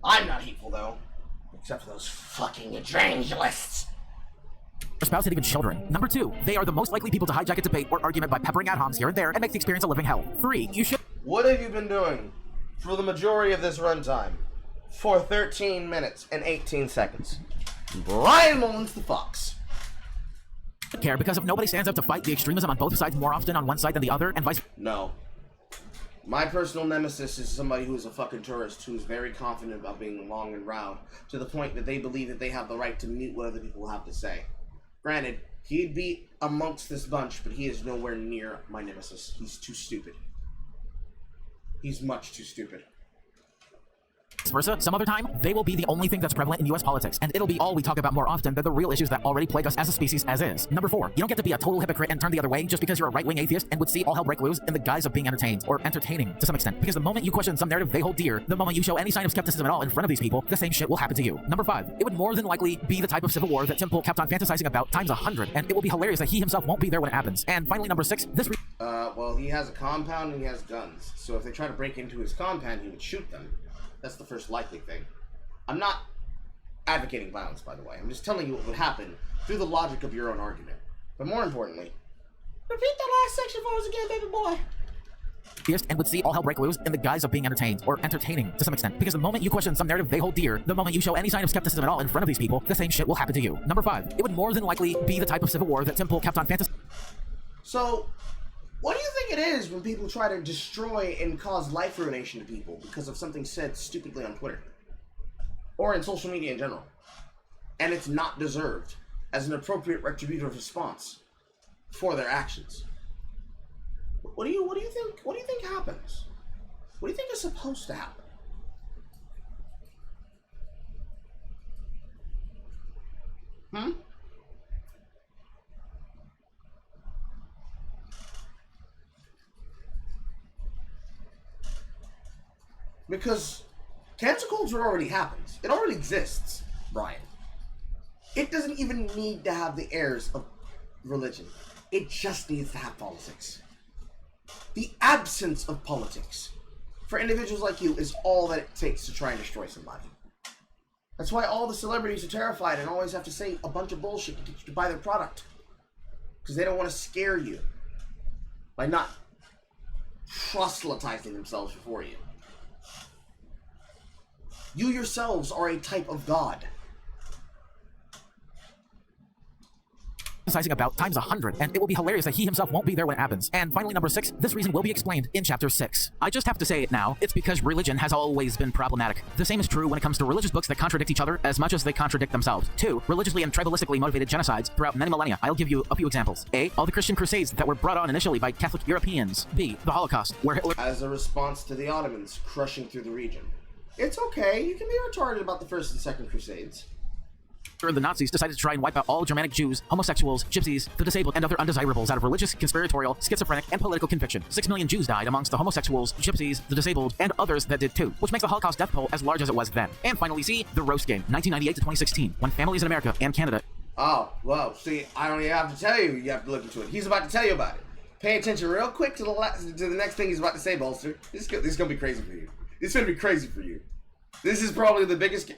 I'm not hateful, though. Except for those fucking evangelists. Spouse and even children. Number 2, they are the most likely people to hijack a debate or argument by peppering ad homs here and there and make the experience a living hell. 3, you should... What have you been doing for the majority of this runtime? For 13 minutes and 18 seconds. Bryan Mullins the Fox. care because if nobody stands up to fight the extremism on both sides more often on one side than the other and vice... No. My personal nemesis is somebody who's a fucking tourist who's very confident about being long and loud to the point that they believe that they have the right to mute what other people have to say. Granted, he'd be amongst this bunch, but he is nowhere near my nemesis. He's too stupid. He's much too stupid. Versa, some other time, they will be the only thing that's prevalent in US politics, and it'll be all we talk about more often than the real issues that already plague us as a species as is. Number 4, you don't get to be a total hypocrite and turn the other way just because you're a right-wing atheist and would see all hell break loose in the guise of being entertained, or entertaining to some extent, because the moment you question some narrative they hold dear, the moment you show any sign of skepticism at all in front of these people, the same shit will happen to you. Number 5, it would more than likely be the type of civil war that Tim Pool kept on fantasizing about times 100, and it will be hilarious that he himself won't be there when it happens. And finally, number 6, well, he has a compound and he has guns, so if they try to break into his compound, he would shoot them. That's the first likely thing. I'm not advocating violence, by the way. I'm just telling you what would happen through the logic of your own argument. But more importantly, repeat that last section for us again, baby boy. And would see all hell break loose in the guise of being entertained, or entertaining to some extent, because the moment you question some narrative they hold dear, the moment you show any sign of skepticism at all in front of these people, the same shit will happen to you. Number 5, it would more than likely be the type of civil war that Tim Pool kept on fantasizing. So, what do you think it is when people try to destroy and cause life ruination to people because of something said stupidly on Twitter? Or in social media in general? And it's not deserved as an appropriate retributive response for their actions. What do you think happens? What do you think is supposed to happen? Because cancel culture already happens. It already exists, Bryan. It doesn't even need to have the airs of religion. It just needs to have politics. The absence of politics for individuals like you is all that it takes to try and destroy somebody. That's why all the celebrities are terrified and always have to say a bunch of bullshit to get you to buy their product. Because they don't want to scare you by not proselytizing themselves before you. You yourselves are a type of God. About times 100, and it will be hilarious that he himself won't be there when it happens. And finally, number 6, this reason will be explained in chapter 6. I just have to say it now, it's because religion has always been problematic. The same is true when it comes to religious books that contradict each other as much as they contradict themselves. 2, religiously and tribalistically motivated genocides throughout many millennia. I'll give you a few examples. A, all the Christian crusades that were brought on initially by Catholic Europeans. B, the Holocaust, where Hitler... As a response to the Ottomans crushing through the region. It's okay, you can be retarded about the First and Second Crusades. The Nazis decided to try and wipe out all Germanic Jews, homosexuals, gypsies, the disabled, and other undesirables out of religious, conspiratorial, schizophrenic, and political conviction. 6 million Jews died amongst the homosexuals, gypsies, the disabled, and others that did too, which makes the Holocaust death toll as large as it was then. And finally, C, the roast game, 1998 to 2016, when families in America and Canada... Oh, well, see, I don't even have to tell you, you have to look into it. He's about to tell you about it. Pay attention real quick to the next thing he's about to say, Bolster. This is going to be crazy for you. It's going to be crazy for you. This is probably the biggest...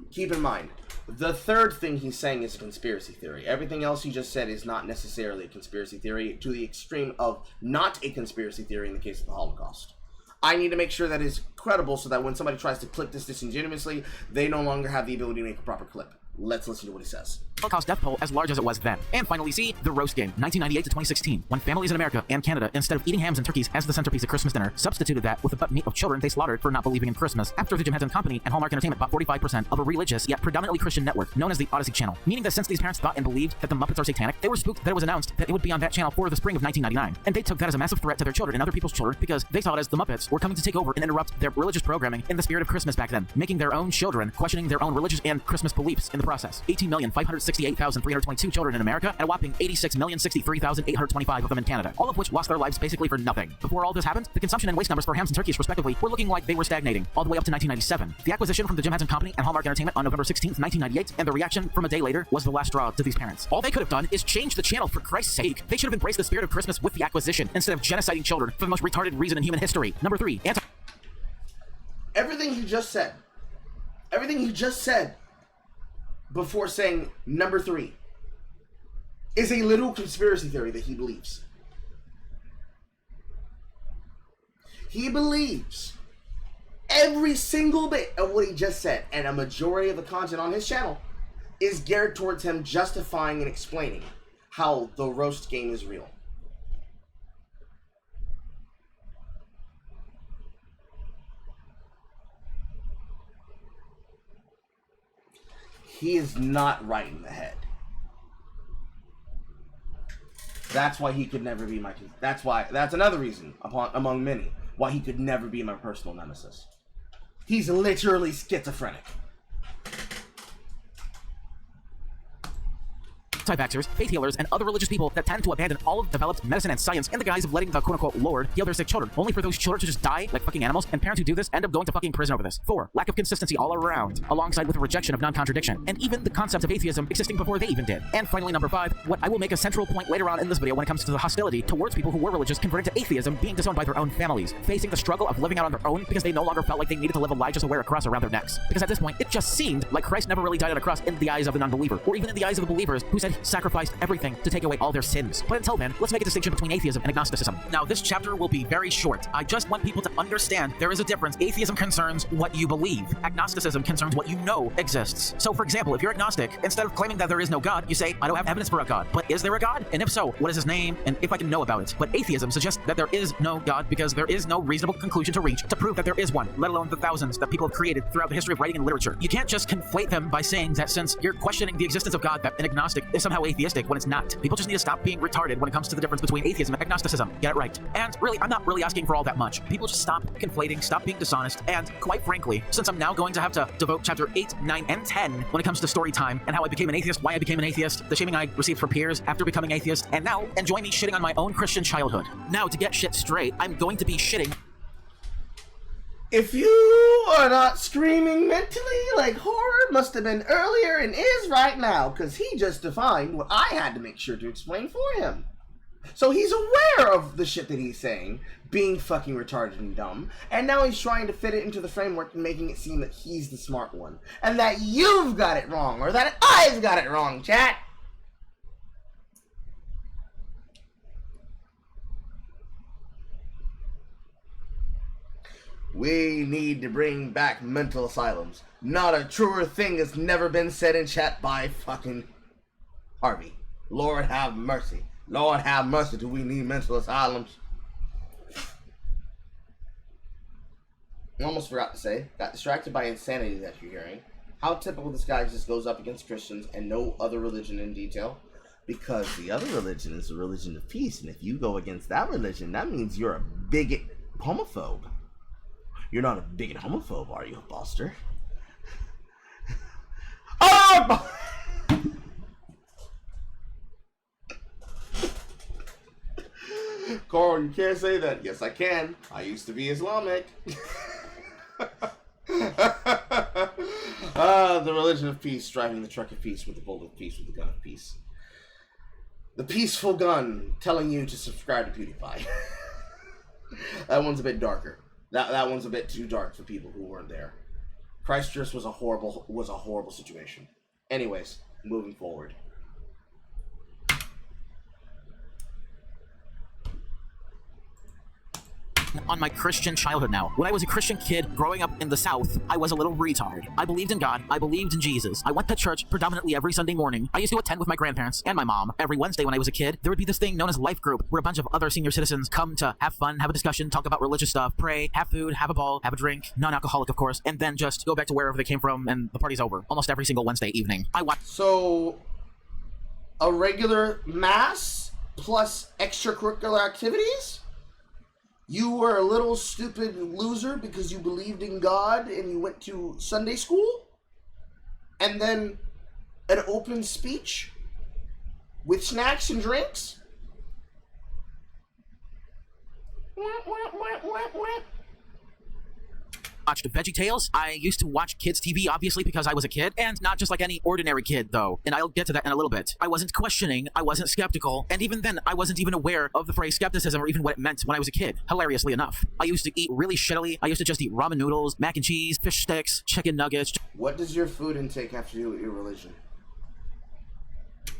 Keep in mind, the third thing he's saying is a conspiracy theory. Everything else he just said is not necessarily a conspiracy theory, to the extreme of not a conspiracy theory in the case of the Holocaust. I need to make sure that is credible so that when somebody tries to clip this disingenuously, they no longer have the ability to make a proper clip. Let's listen to what he says. Holocaust death toll as large as it was then. And finally, C, the roast game, 1998 to 2016, when families in America and Canada, instead of eating hams and turkeys as the centerpiece of Christmas dinner, substituted that with the butt meat of children they slaughtered for not believing in Christmas, after the Jim Henson Company and Hallmark Entertainment bought 45% of a religious yet predominantly Christian network known as the Odyssey Channel. Meaning that since these parents thought and believed that the Muppets are satanic, they were spooked that it was announced that it would be on that channel for the spring of 1999. And they took that as a massive threat to their children and other people's children because they thought as the Muppets were coming to take over and interrupt their religious programming in the spirit of Christmas back then, making their own children questioning their own religious and Christmas beliefs in the process. 18,568,322 children in America, and a whopping 86,063,825 of them in Canada, all of which lost their lives basically for nothing. Before all this happened, the consumption and waste numbers for hams and turkeys, respectively, were looking like they were stagnating, all the way up to 1997. The acquisition from the Jim Henson Company and Hallmark Entertainment on November 16th, 1998, and the reaction from a day later was the last straw to these parents. All they could have done is change the channel, for Christ's sake. They should have embraced the spirit of Christmas with the acquisition, instead of genociding children for the most retarded reason in human history. Number 3, everything you just said before saying number 3 is a little conspiracy theory that he believes. He believes every single bit of what he just said, and a majority of the content on his channel is geared towards him justifying and explaining how the roast game is real. He is not right in the head. That's why he could never be my... That's another reason, among many, why he could never be my personal nemesis. He's literally schizophrenic. Anti-vaxxers, faith healers, and other religious people that tend to abandon all of developed medicine and science in the guise of letting the quote-unquote Lord heal their sick children, only for those children to just die like fucking animals, and parents who do this end up going to fucking prison over this. 4. Lack of consistency all around, alongside with a rejection of non-contradiction, and even the concept of atheism existing before they even did. And finally, number 5, what I will make a central point later on in this video when it comes to the hostility towards people who were religious converted to atheism being disowned by their own families, facing the struggle of living out on their own because they no longer felt like they needed to live a lie just to wear a cross around their necks. Because at this point, it just seemed like Christ never really died on a cross in the eyes of the non-believer, or even in the eyes of the believers who said he sacrificed everything to take away all their sins. But until then, let's make a distinction between atheism and agnosticism. Now, this chapter will be very short. I just want people to understand there is a difference. Atheism concerns what you believe. Agnosticism concerns what you know exists. So, for example, if you're agnostic, instead of claiming that there is no God, you say, I don't have evidence for a God. But is there a God? And if so, what is his name? And if I can know about it. But atheism suggests that there is no God because there is no reasonable conclusion to reach to prove that there is one, let alone the thousands that people have created throughout the history of writing and literature. You can't just conflate them by saying that since you're questioning the existence of God, that an agnostic is somehow atheistic when it's not. People just need to stop being retarded when it comes to the difference between atheism and agnosticism. Get it right. And really, I'm not really asking for all that much. People just stop conflating, stop being dishonest, and quite frankly, since I'm now going to have to devote chapter 8, 9, and 10 when it comes to story time and how I became an atheist, why I became an atheist, the shaming I received from peers after becoming atheist, and now enjoy me shitting on my own Christian childhood. Now, to get shit straight, I'm going to be shitting. If you are not screaming mentally like horror must have been earlier and is right now, because he just defined what I had to make sure to explain for him. So he's aware of the shit that he's saying, being fucking retarded and dumb, and now he's trying to fit it into the framework and making it seem that he's the smart one, and that you've got it wrong, or that I've got it wrong, chat. We need to bring back mental asylums. Not a truer thing has never been said in chat by fucking Harvey. Lord have mercy. Lord have mercy, do we need mental asylums? I almost forgot to say, got distracted by insanity that you're hearing. How typical this guy just goes up against Christians and no other religion in detail. Because the other religion is a religion of peace, and if you go against that religion, that means you're a bigot homophobe. You're not a bigot homophobe, are you, Buster? Oh! Carl, you can't say that. Yes, I can. I used to be Islamic. The religion of peace, driving the truck of peace with the bolt of peace with the gun of peace. The peaceful gun telling you to subscribe to PewDiePie. That one's a bit darker. That one's a bit too dark for people who weren't there. Christchurch was a horrible situation. Anyways, moving forward. On my Christian childhood now. When I was a Christian kid growing up in the South, I was a little retard. I believed in God. I believed in Jesus. I went to church predominantly every Sunday morning. I used to attend with my grandparents and my mom. Every Wednesday when I was a kid, there would be this thing known as Life Group, where a bunch of other senior citizens come to have fun, have a discussion, talk about religious stuff, pray, have food, have a ball, have a drink, non-alcoholic of course, and then just go back to wherever they came from and the party's over. Almost every single Wednesday evening. So, a regular mass plus extracurricular activities? You were a little stupid loser because you believed in God and you went to Sunday school? And then an open speech with snacks and drinks? Watched VeggieTales. I used to watch kids TV, obviously, because I was a kid, and not just like any ordinary kid, though. And I'll get to that in a little bit. I wasn't questioning, I wasn't skeptical, and even then, I wasn't even aware of the phrase skepticism or even what it meant when I was a kid, hilariously enough. I used to eat really shittily. I used to just eat ramen noodles, mac and cheese, fish sticks, chicken nuggets. What does your food intake have to do with your religion?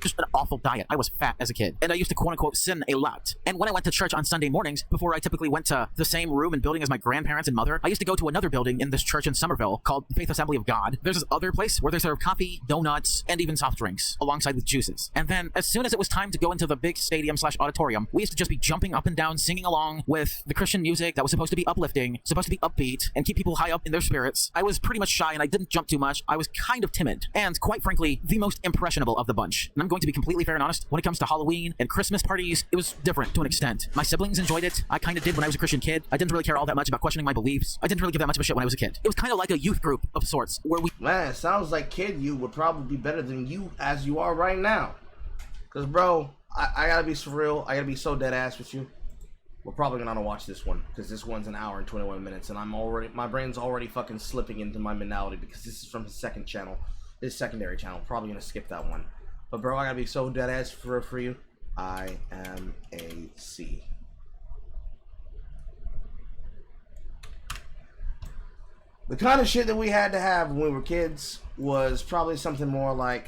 just an awful diet. I was fat as a kid, and I used to quote-unquote sin a lot. And when I went to church on Sunday mornings, before I typically went to the same room and building as my grandparents and mother, I used to go to another building in this church in Somerville called Faith Assembly of God. There's this other place where they serve coffee, donuts, and even soft drinks, alongside with juices. And then, as soon as it was time to go into the big stadium/auditorium, we used to just be jumping up and down, singing along with the Christian music that was supposed to be uplifting, supposed to be upbeat, and keep people high up in their spirits. I was pretty much shy, and I didn't jump too much. I was kind of timid, and quite frankly, the most impressionable of the bunch. And I'm going to be completely fair and honest, when it comes to Halloween and Christmas parties, it was different to an extent. My siblings enjoyed it. I kind of did when I was a Christian kid. I didn't really care all that much about questioning my beliefs. I didn't really give that much of a shit when I was a kid. It was kind of like a youth group of sorts, where we... Man, it sounds like kid you would probably be better than you as you are right now. Because, bro, I gotta be surreal. I gotta be so dead ass with you. We're probably gonna watch this one, because this one's an hour and 21 minutes, and my brain's already fucking slipping into my mentality, because this is from his second channel, his secondary channel. Probably gonna skip that one. But, bro, I gotta be so dead ass for you. I am a C. The kind of shit that we had to have when we were kids was probably something more like...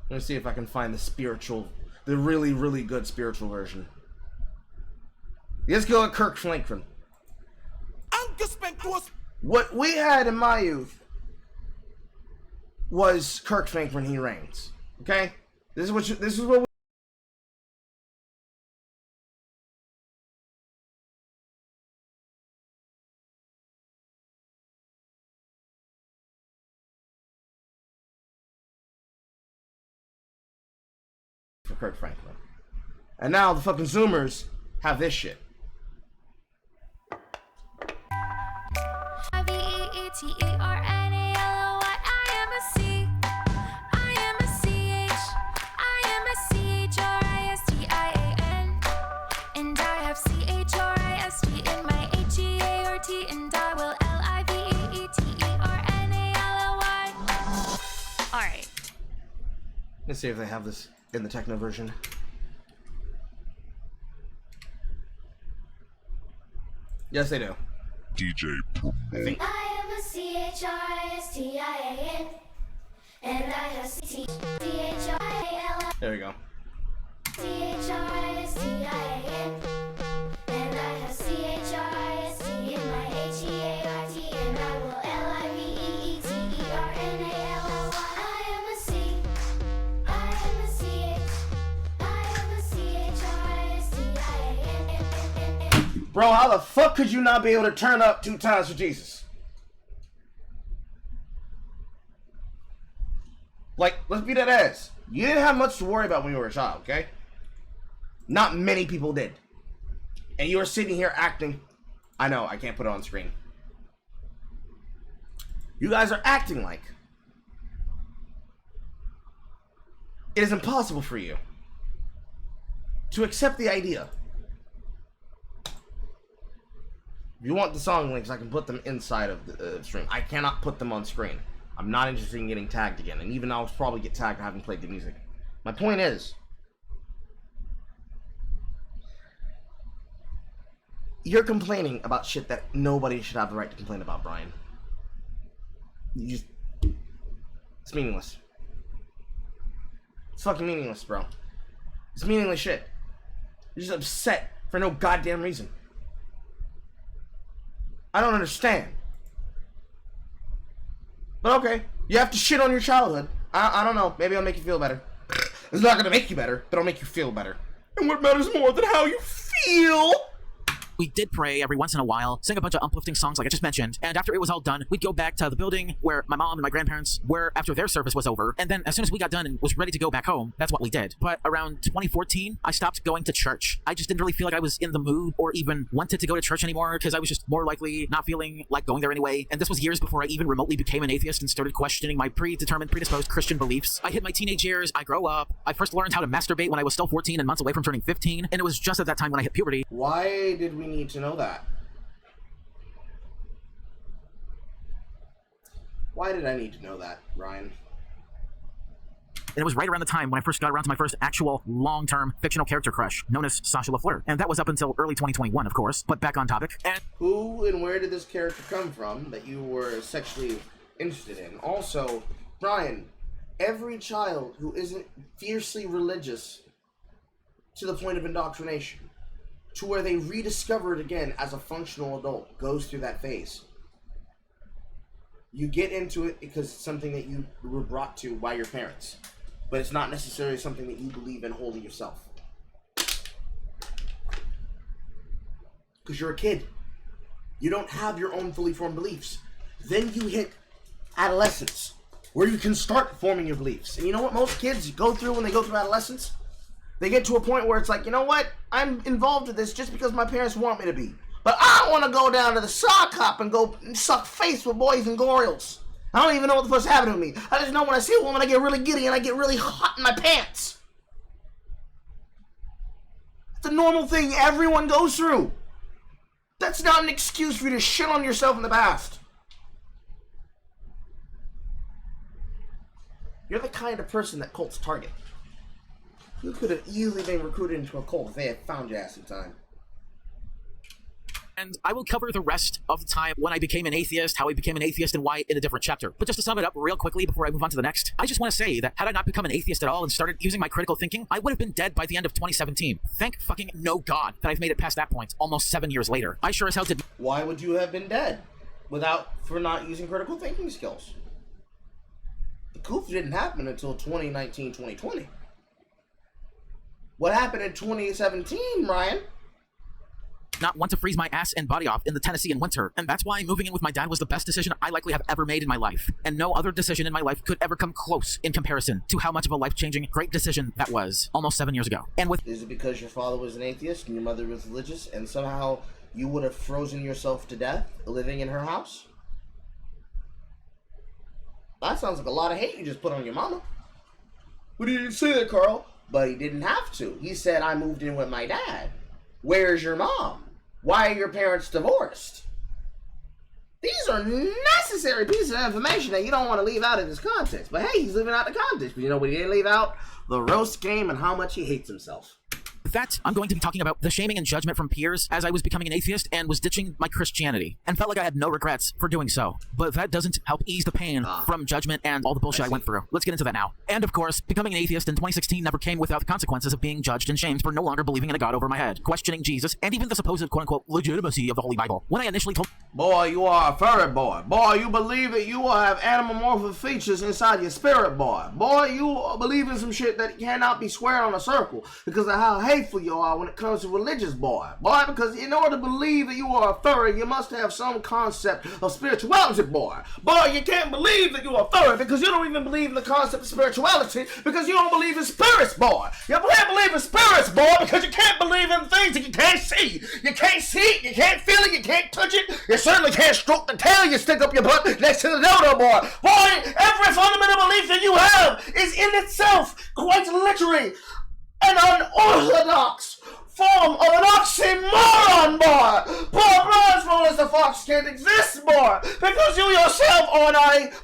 Let's see if I can find the really, really good spiritual version. Let's go with Kirk Franklin. What we had in my youth was Kirk Franklin, He Reigns. Okay? This is what we... for Kirk Franklin. And now the fucking Zoomers have this shit. Let's see if they have this in the techno version. Yes, they do. DJ I think. I am a CHRISTIAN, and I have CHRIL. There we go. CHRISTIAN, and I have CHRIST in my HEART, and I will LIVEETERNALY. I am a C. I am a CH. I am a CHRISTIAN. Bro, how the fuck could you not be able to turn up 2 times for Jesus? Like, let's be that ass. You didn't have much to worry about when you were a child, okay? Not many people did. And you were sitting here acting. I know, I can't put it on screen. You guys are acting like it is impossible for you to accept the idea. If you want the song links, I can put them inside of the stream. I cannot put them on screen. I'm not interested in getting tagged again. And even I'll probably get tagged for having played the music. My point is, you're complaining about shit that nobody should have the right to complain about, Bryan. It's meaningless. It's fucking meaningless, bro. It's meaningless shit. You're just upset for no goddamn reason. I don't understand. But okay, you have to shit on your childhood. I don't know. Maybe I'll make you feel better. It's not gonna make you better, but it'll make you feel better. And what matters more than how you feel? We did pray every once in a while, sing a bunch of uplifting songs like I just mentioned, and after it was all done, we'd go back to the building where my mom and my grandparents were after their service was over, and then as soon as we got done and was ready to go back home, that's what we did. But around 2014, I stopped going to church. I just didn't really feel like I was in the mood or even wanted to go to church anymore, because I was just more likely not feeling like going there anyway, and this was years before I even remotely became an atheist and started questioning my predisposed Christian beliefs. I hit my teenage years, I grow up, I first learned how to masturbate when I was still 14 and months away from turning 15, and it was just at that time when I hit puberty. Why did we need to know that? Why did I need to know that, Ryan? And it was right around the time when I first got around to my first actual long-term fictional character crush, known as Sasha LaFleur. And that was up until early 2021, of course. But back on topic. And Who and where did this character come from that you were sexually interested in? Also, Bryan, every child who isn't fiercely religious to the point of indoctrination, to where they rediscover it again as a functional adult, goes through that phase. You get into it because it's something that you were brought to by your parents, but it's not necessarily something that you believe in wholly yourself. Because you're a kid. You don't have your own fully formed beliefs. Then you hit adolescence, where you can start forming your beliefs. And you know what most kids go through when they go through adolescence? They get to a point where it's like, you know what? I'm involved with this just because my parents want me to be. But I don't want to go down to the sock hop and go suck face with boys and girls. I don't even know what the fuck's happening to me. I just know when I see a woman, I get really giddy and I get really hot in my pants. It's a normal thing everyone goes through. That's not an excuse for you to shit on yourself in the past. You're the kind of person that cults target. You could have easily been recruited into a cult if they had found your ass in time. And I will cover the rest of the time when I became an atheist, how I became an atheist, and why in a different chapter. But just to sum it up real quickly before I move on to the next, I just want to say that had I not become an atheist at all and started using my critical thinking, I would have been dead by the end of 2017. Thank fucking no God that I've made it past that point, almost 7 years later. I sure as hell did. Why would you have been dead for not using critical thinking skills? The coup didn't happen until 2019, 2020. What happened in 2017, Bryan? Not want to freeze my ass and body off in the Tennessee in winter, and that's why moving in with my dad was the best decision I likely have ever made in my life. And no other decision in my life could ever come close in comparison to how much of a life-changing, great decision that was almost 7 years ago. And with Is it because your father was an atheist and your mother was religious, and somehow you would have frozen yourself to death living in her house? That sounds like a lot of hate you just put on your mama. But he didn't say that, Carl. But he didn't have to. He said, I moved in with my dad. Where's your mom? Why are your parents divorced? These are necessary pieces of information that you don't want to leave out of this context. But hey, he's leaving out the context. But you know what he didn't leave out? The roast game and how much he hates himself. With that, I'm going to be talking about the shaming and judgment from peers as I was becoming an atheist and was ditching my Christianity, and felt like I had no regrets for doing so. But that doesn't help ease the pain from judgment and all the bullshit I went through. Let's get into that now. And of course, becoming an atheist in 2016 never came without the consequences of being judged and shamed for no longer believing in a God over my head, questioning Jesus, and even the supposed quote-unquote legitimacy of the Holy Bible. When I initially told Boy, you are a furry boy. Boy, you believe that you will have anamorphic features inside your spirit, boy. Boy, you believe in some shit that cannot be squared on a circle because of how hateful you are when it comes to religious, boy. Boy, because in order to believe that you are a furry, you must have some concept of spirituality, boy. Boy, you can't believe that you are a furry because you don't even believe in the concept of spirituality because you don't believe in spirits, boy. You can't believe in spirits, boy, because you can't believe in things that you can't see. You can't see it, you can't feel it, you can't touch it. You certainly can't stroke the tail you stick up your butt next to the dodo, boy. Boy, every fundamental belief that you have is in itself quite literally an unorthodox form of an oxymoron, boy. Boy, Bryan Small the Fox can't exist, boy, because you yourself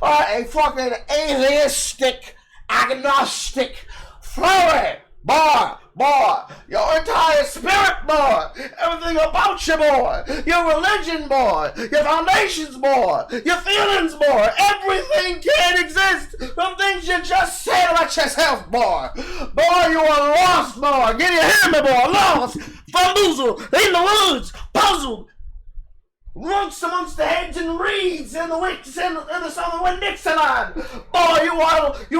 are a fucking atheistic, agnostic, furry, boy. Boy, your entire spirit, boy, everything about you, boy, your religion, boy, your foundations, boy, your feelings, boy, everything can't exist from things you just said about yourself, boy. Boy, you are lost, boy. Get your hear me, boy, lost, bamboozled, in the woods, puzzled, roots amongst the hedge and reeds in the wicks in the summer when Nixon on. Boy, you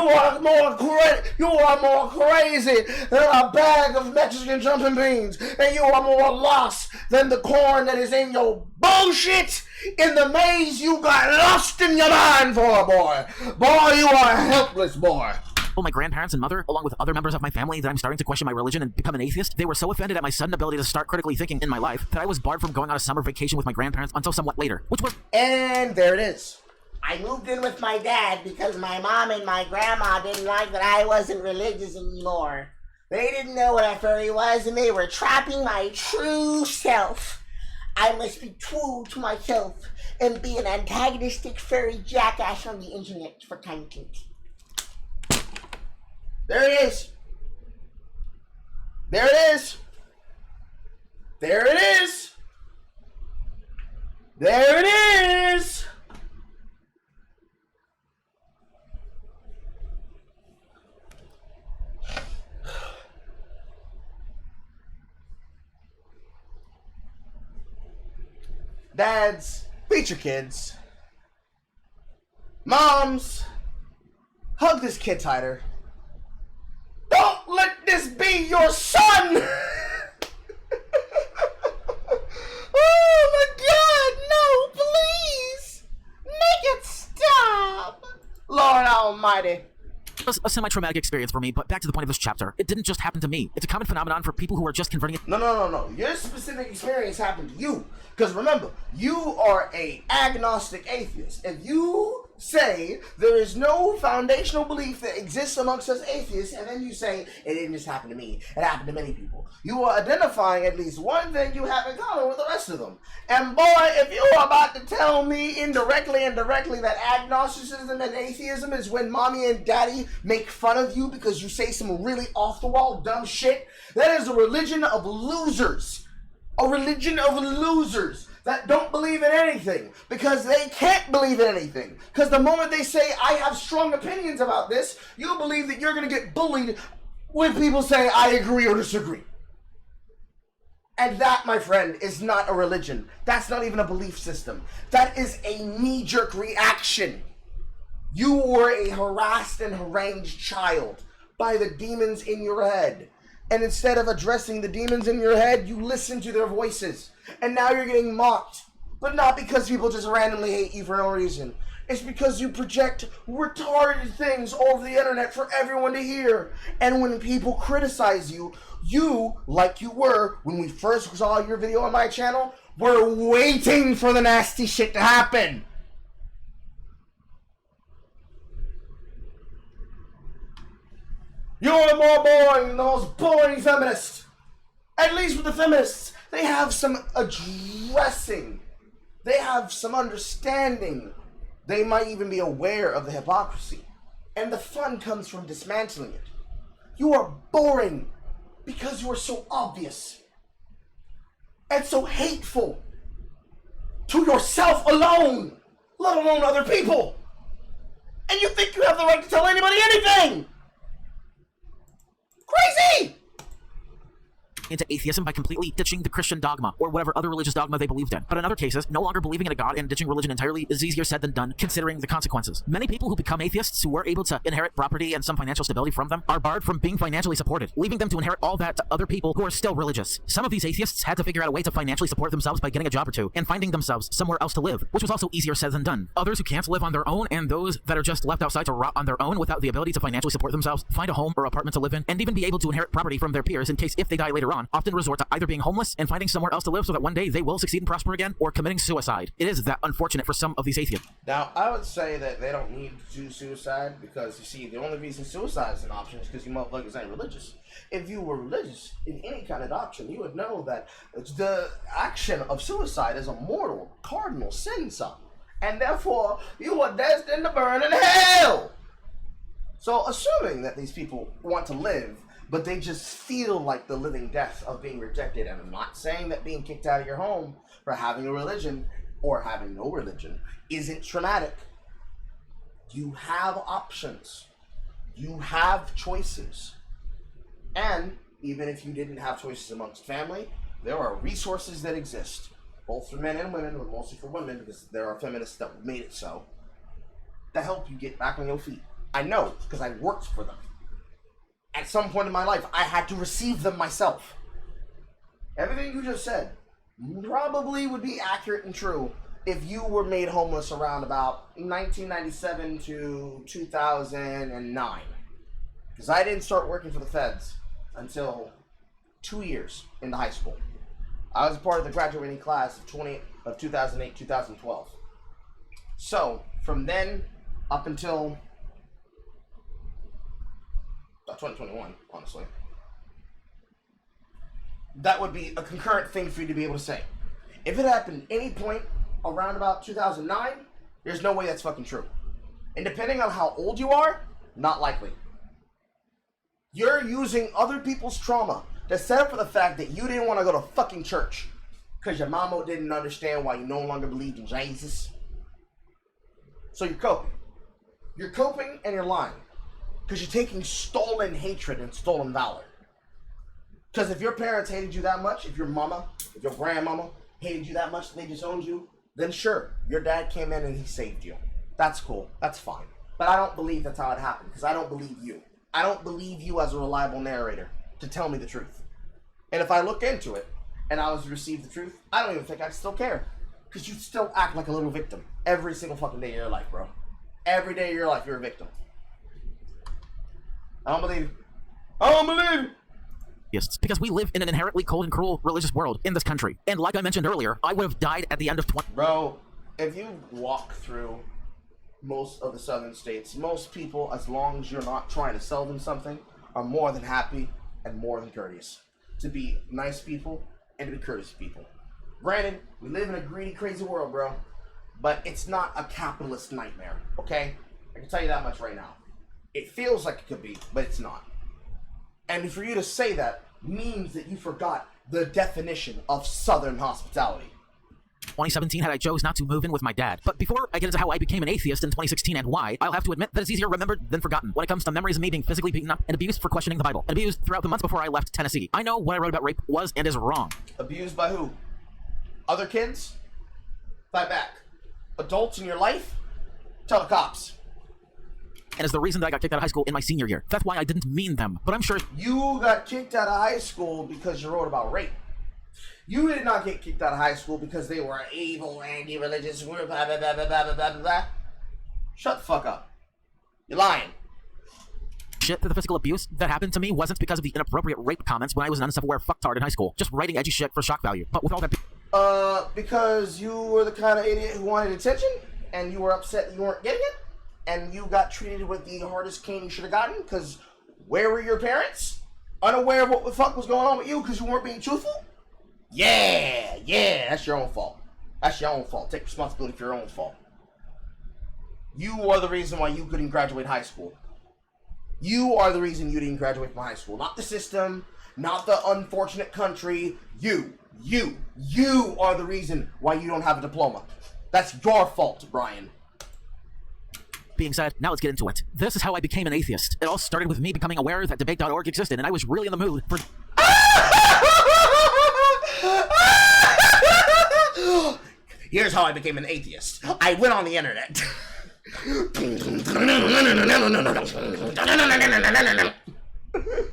are more crazy than a bag of Mexican jumping beans, and you are more lost than the corn that is in your bullshit in the maze you got lost in your mind for, boy. Boy, you are helpless, boy. my grandparents and mother, along with other members of my family, that I'm starting to question my religion and become an atheist. They were so offended at my sudden ability to start critically thinking in my life that I was barred from going on a summer vacation with my grandparents until somewhat later, which was... And there it is. I moved in with my dad because my mom and my grandma didn't like that I wasn't religious anymore. They didn't know what a furry was, and they were trapping my true self. I must be true to myself and be an antagonistic furry jackass on the internet for content. There it is. There it is. There it is. There it is. Dads, beat your kids. Moms, hug this kid tighter. Don't let this be your son! Oh my God, no, please! Make it stop! Lord Almighty. It was a semi-traumatic experience for me, but back to the point of this chapter. It didn't just happen to me. It's a common phenomenon for people who are just converting it. No. Your specific experience happened to you. Because remember, you are a agnostic atheist. If you say there is no foundational belief that exists amongst us atheists, and then you say it didn't just happen to me, it happened to many people, you are identifying at least one thing you have in common with the rest of them. And boy, if you are about to tell me indirectly that agnosticism and atheism is when mommy and daddy make fun of you because you say some really off-the-wall dumb shit, that is a religion of losers. A religion of losers that don't believe in anything because they can't believe in anything. Because the moment they say, I have strong opinions about this, you believe that you're going to get bullied when people say, I agree or disagree. And that, my friend, is not a religion. That's not even a belief system. That is a knee-jerk reaction. You were a harassed and harangued child by the demons in your head. And instead of addressing the demons in your head, you listen to their voices. And now you're getting mocked. But not because people just randomly hate you for no reason. It's because you project retarded things over the internet for everyone to hear. And when people criticize you, you, like you were when we first saw your video on my channel, were waiting for the nasty shit to happen. You're more boring than the most boring feminist. At least with the feminists, they have some addressing. They have some understanding. They might even be aware of the hypocrisy. And the fun comes from dismantling it. You are boring because you are so obvious. And so hateful. To yourself alone. Let alone other people. And you think you have the right to tell anybody anything. Crazy! Into atheism by completely ditching the Christian dogma or whatever other religious dogma they believed in. But in other cases, no longer believing in a god and ditching religion entirely is easier said than done, considering the consequences. Many people who become atheists who were able to inherit property and some financial stability from them are barred from being financially supported, leaving them to inherit all that to other people who are still religious. Some of these atheists had to figure out a way to financially support themselves by getting a job or two and finding themselves somewhere else to live, which was also easier said than done. Others who can't live on their own and those that are just left outside to rot on their own without the ability to financially support themselves, find a home or apartment to live in, and even be able to inherit property from their peers in case if they die later on, often resort to either being homeless and finding somewhere else to live so that one day they will succeed and prosper again, or committing suicide. It is that unfortunate for some of these atheists. Now, I would say that they don't need to do suicide because, you see, the only reason suicide is an option is because you motherfuckers ain't religious. If you were religious in any kind of doctrine, you would know that the action of suicide is a mortal, cardinal sin, son. And therefore, you are destined to burn in hell. So, assuming that these people want to live, but they just feel like the living death of being rejected. And I'm not saying that being kicked out of your home for having a religion or having no religion isn't traumatic. You have options. You have choices. And even if you didn't have choices amongst family, there are resources that exist, both for men and women, but mostly for women because there are feminists that made it so, to help you get back on your feet. I know because I worked for them. At some point in my life, I had to receive them myself. Everything you just said probably would be accurate and true if you were made homeless around about 1997 to 2009. Because I didn't start working for the feds until 2 years into high school. I was a part of the graduating class of 2008-2012. So, from then up until 2021, honestly. That would be a concurrent thing for you to be able to say. If it happened any point around about 2009, there's no way that's fucking true. And depending on how old you are, not likely. You're using other people's trauma to set up for the fact that you didn't want to go to fucking church because your mama didn't understand why you no longer believed in Jesus. So you're coping. You're coping and you're lying because you're taking stolen hatred and stolen valor. Because if your parents hated you that much, if your mama, if your grandmama hated you that much that they disowned you, then sure, your dad came in and he saved you. That's cool. That's fine. But I don't believe that's how it happened because I don't believe you. I don't believe you as a reliable narrator to tell me the truth. And if I look into it and I was to receive the truth, I don't even think I'd still care. Because you still act like a little victim every single fucking day of your life, bro. Every day of your life, you're a victim. I don't believe you. I don't believe you. Because we live in an inherently cold and cruel religious world in this country. And like I mentioned earlier, I would have died at the end of Bro, if you walk through most of the southern states, most people, as long as you're not trying to sell them something, are more than happy and more than courteous to be nice people and to be courteous people. Granted, we live in a greedy, crazy world, bro, but it's not a capitalist nightmare, okay? I can tell you that much right now. It feels like it could be, but it's not. And for you to say that means that you forgot the definition of Southern hospitality. 2017 had I chose not to move in with my dad. But before I get into how I became an atheist in 2016 and why, I'll have to admit that it's easier remembered than forgotten when it comes to memories of me being physically beaten up and abused for questioning the Bible, and abused throughout the months before I left Tennessee. I know what I wrote about rape was and is wrong. Abused by who? Other kids? Fight back. Adults in your life? Tell the cops. And is the reason that I got kicked out of high school in my senior year. That's why I didn't mean them, but I'm sure You got kicked out of high school because you wrote about rape. You did not get kicked out of high school because they were an evil, anti-religious group, blah, blah, blah, blah, blah, blah, blah. Shut the fuck up. You're lying. shit that the physical abuse that happened to me wasn't because of the inappropriate rape comments when I was an unself-aware fucktard in high school. Just writing edgy shit for shock value. But with all that... Because you were the kind of idiot who wanted attention, and you were upset that you weren't getting it, and you got treated with the hardest cane you should have gotten, because where were your parents? Unaware of what the fuck was going on with you because you weren't being truthful? Yeah, that's your own fault. That's your own fault. Take responsibility for your own fault. You are the reason why you couldn't graduate high school. You are the reason you didn't graduate from high school. Not the system, not the unfortunate country. You are the reason why you don't have a diploma. That's your fault, Bryan. Being said, now let's get into it. This is how I became an atheist. It all started with me becoming aware that debate.org existed, and I was really in the mood for... Here's how I became an atheist. I went on the internet.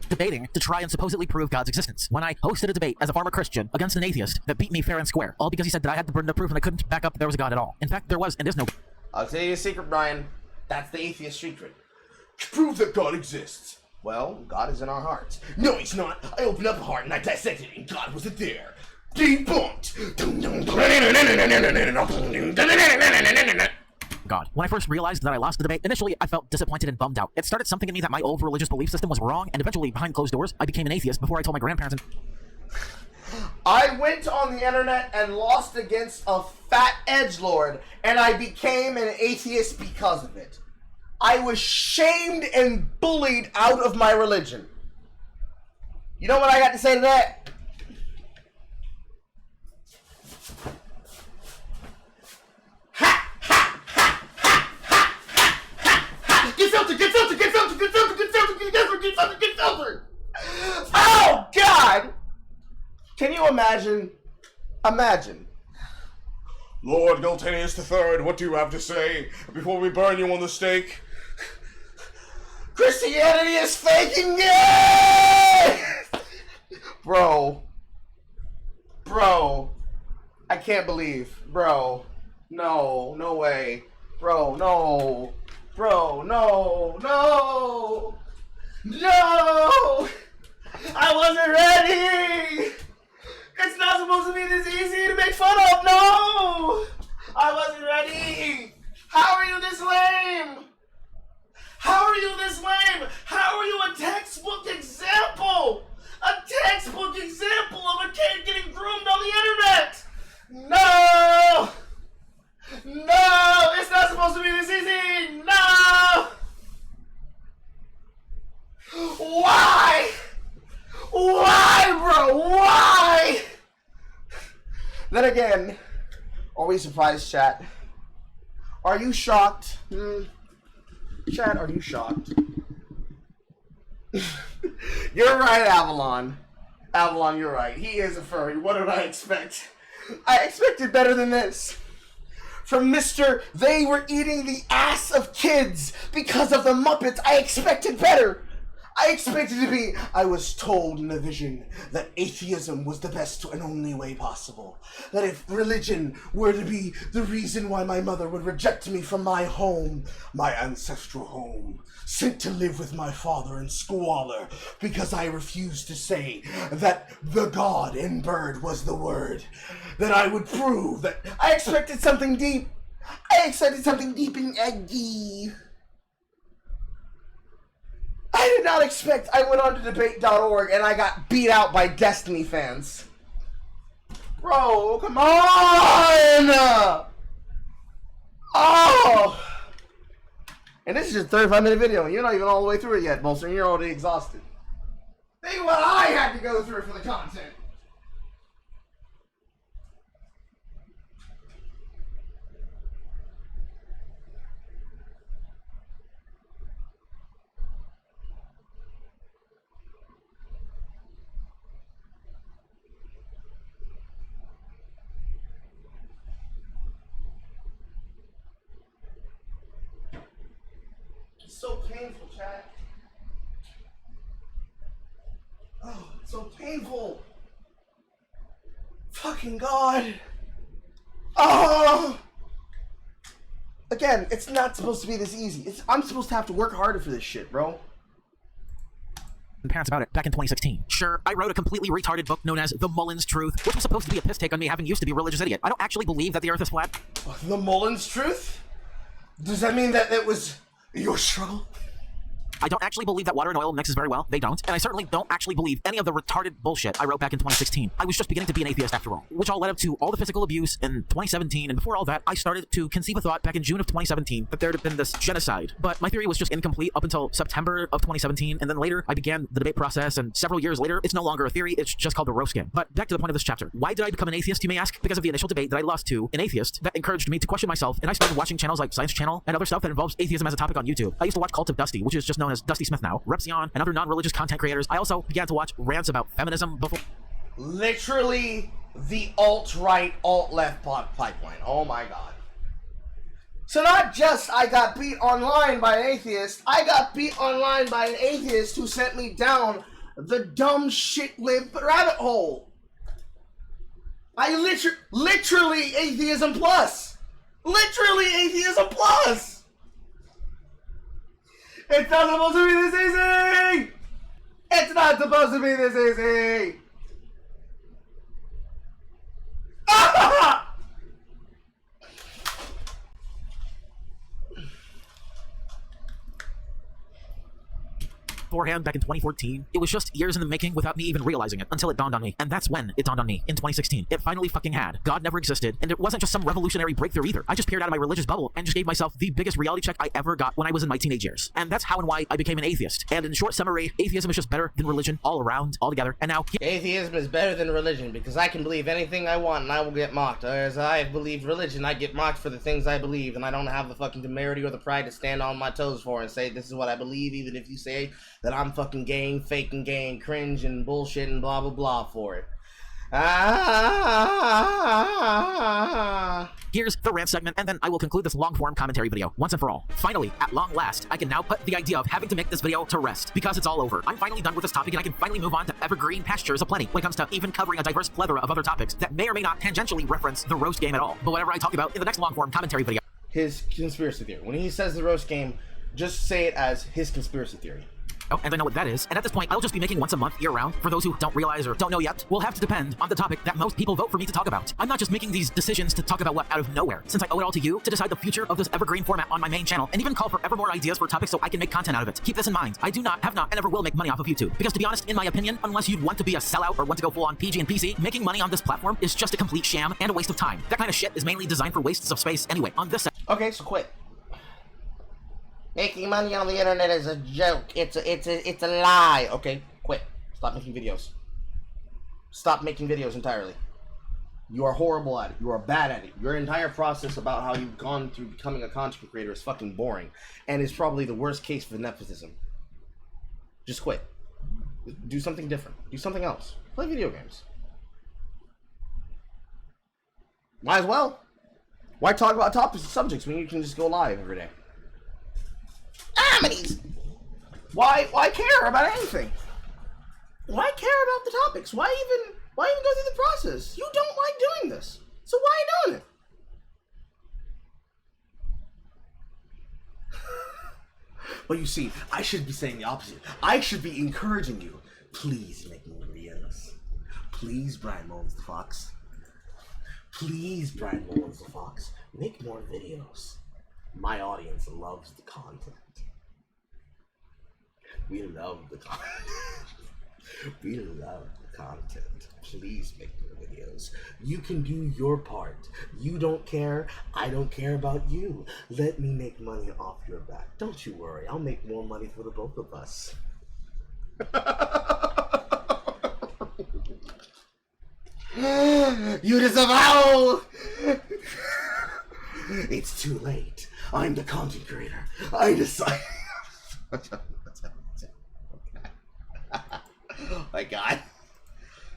debating to try and supposedly prove God's existence. When I hosted a debate as a former Christian against an atheist that beat me fair and square, all because he said that I had the burden of proof and I couldn't back up there was a God at all. In fact, there was and is no... I'll tell you a secret, Bryan. That's the atheist secret. Prove that God exists. Well, God is in our hearts. No, he's not. I opened up a heart and I dissected it and God wasn't there. Debunked. God. When I first realized that I lost the debate, initially I felt disappointed and bummed out. It started something in me that my old religious belief system was wrong, and eventually, behind closed doors, I became an atheist before I told my grandparents and... I went on the internet and lost against a fat edgelord, and I became an atheist because of it. I was shamed and bullied out of my religion. You know what I got to say to that? Get filtered, get filtered, get filtered, get filtered, get filtered, get filtered, get filtered, get filtered! Oh, God! Can you imagine? Imagine. Lord Gultanius III, what do you have to say before we burn you on the stake? Christianity is faking gay! Bro, I can't believe, bro, no way, bro, no, I wasn't ready! It's not supposed to be this easy to make fun of, no! I wasn't ready! How are you this lame? How are you this lame? How are you a textbook example? A textbook example of a kid getting groomed on the internet! No! No! It's not supposed to be this easy! No! Wow! again. Are we surprised, chat? Are you shocked? Chat, are you shocked? You're right, Avalon. Avalon, you're right. He is a furry. What did I expect? I expected better than this. From Mr. They were eating the ass of kids because of the Muppets, I expected better. I expected to be, I was told in a vision that atheism was the best and only way possible. That if religion were to be the reason why my mother would reject me from my home, my ancestral home, sent to live with my father in squalor because I refused to say that the God in bird was the word, that I would prove that I expected something deep. I expected something deep and edgy. I did not expect. I went on to debate.org and I got beat out by Destiny fans. Bro, come on! Oh! And this is your 35-minute video, and you're not even all the way through it yet, Bolster, and you're already exhausted. Think what I had to go through for the content. It's so painful, chat. Oh, it's so painful. Fucking God. Oh! Again, it's not supposed to be this easy. I'm supposed to have to work harder for this shit, bro. Parents about it back in 2016. Sure, I wrote a completely retarded book known as The Mullins Truth, which was supposed to be a piss take on me having used to be a religious idiot. I don't actually believe that the earth is flat. The Mullins Truth? Does that mean that it was your struggle? I don't actually believe that water and oil mixes very well. They don't. And I certainly don't actually believe any of the retarded bullshit I wrote back in 2016. I was just beginning to be an atheist after all, which all led up to all the physical abuse in 2017. And before all that, I started to conceive a thought back in June of 2017 that there had been this genocide. But my theory was just incomplete up until September of 2017. And then later, I began the debate process. And several years later, it's no longer a theory. It's just called the roast game. But back to the point of this chapter. Why did I become an atheist, you may ask? Because of the initial debate that I lost to an atheist that encouraged me to question myself. And I started watching channels like Science Channel and other stuff that involves atheism as a topic on YouTube. I used to watch Cult of Dusty, which is just known as Dusty Smith now, Repsion, and other non-religious content creators. I also began to watch rants about feminism before. Literally the alt-right, alt-left pipeline. Oh my God. So not just I got beat online by an atheist, I got beat online by an atheist who sent me down the dumb shit-lib rabbit hole. I literally atheism plus. Literally atheism plus. It's not supposed to be this easy! It's not supposed to be this easy! Ah! Beforehand, back in 2014, it was just years in the making without me even realizing it until it dawned on me. And that's when it dawned on me, in 2016. It finally fucking had. God never existed, and it wasn't just some revolutionary breakthrough either. I just peered out of my religious bubble and just gave myself the biggest reality check I ever got when I was in my teenage years. And that's how and why I became an atheist. And in short summary, atheism is just better than religion all around, all together. And now, Atheism is better than religion because I can believe anything I want and I will get mocked. Whereas I believe religion, I get mocked for the things I believe, and I don't have the fucking temerity or the pride to stand on my toes for and say this is what I believe, even if you say that I'm fucking gay, faking gay, and cringe and bullshit and blah blah blah for it. here's the rant segment, and then I will conclude this long-form commentary video once and for all. Finally, at long last, I can now put the idea of having to make this video to rest, because it's all over. I'm finally done with this topic, and I can finally move on to evergreen pastures aplenty when it comes to even covering a diverse plethora of other topics that may or may not tangentially reference the roast game at all. But whatever I talk about in the next long-form commentary video. His conspiracy theory. When he says the roast game, just say it as his conspiracy theory. Oh, and I know what that is. And at this point, I'll just be making once a month year-round. For those who don't realize or don't know yet, will have to depend on the topic that most people vote for me to talk about. I'm not just making these decisions to talk about what out of nowhere, since I owe it all to you to decide the future of this evergreen format on my main channel, and even call for ever more ideas for topics so I can make content out of it. Keep this in mind. I do not, have not, and never will make money off of YouTube. Because to be honest, in my opinion, unless you'd want to be a sellout or want to go full on PG and PC, making money on this platform is just a complete sham and a waste of time. That kind of shit is mainly designed for wastes of space anyway. On this Okay, so quit. Making money on the internet is a joke. It's a lie. Okay, quit. Stop making videos. Stop making videos entirely. You are horrible at it. You are bad at it. Your entire process about how you've gone through becoming a content creator is fucking boring. And is probably the worst case for nepotism. Just quit. Do something different. Do something else. Play video games. Might as well. Why talk about topics and subjects when you can just go live every day? Amenities! Why care about anything? Why care about the topics? Why even go through the process? You don't like doing this. So why are you doing it? Well, you see, I should be saying the opposite. I should be encouraging you. Please make more videos. Please, Bryan Mullins the Fox. Please, Bryan Mullins the Fox. Make more videos. My audience loves the content. We love the content. We love the content. Please make more videos. You can do your part. You don't care. I don't care about you. Let me make money off your back. Don't you worry. I'll make more money for the both of us. You disavow! It's too late. I'm the content creator. I decide. Oh my god.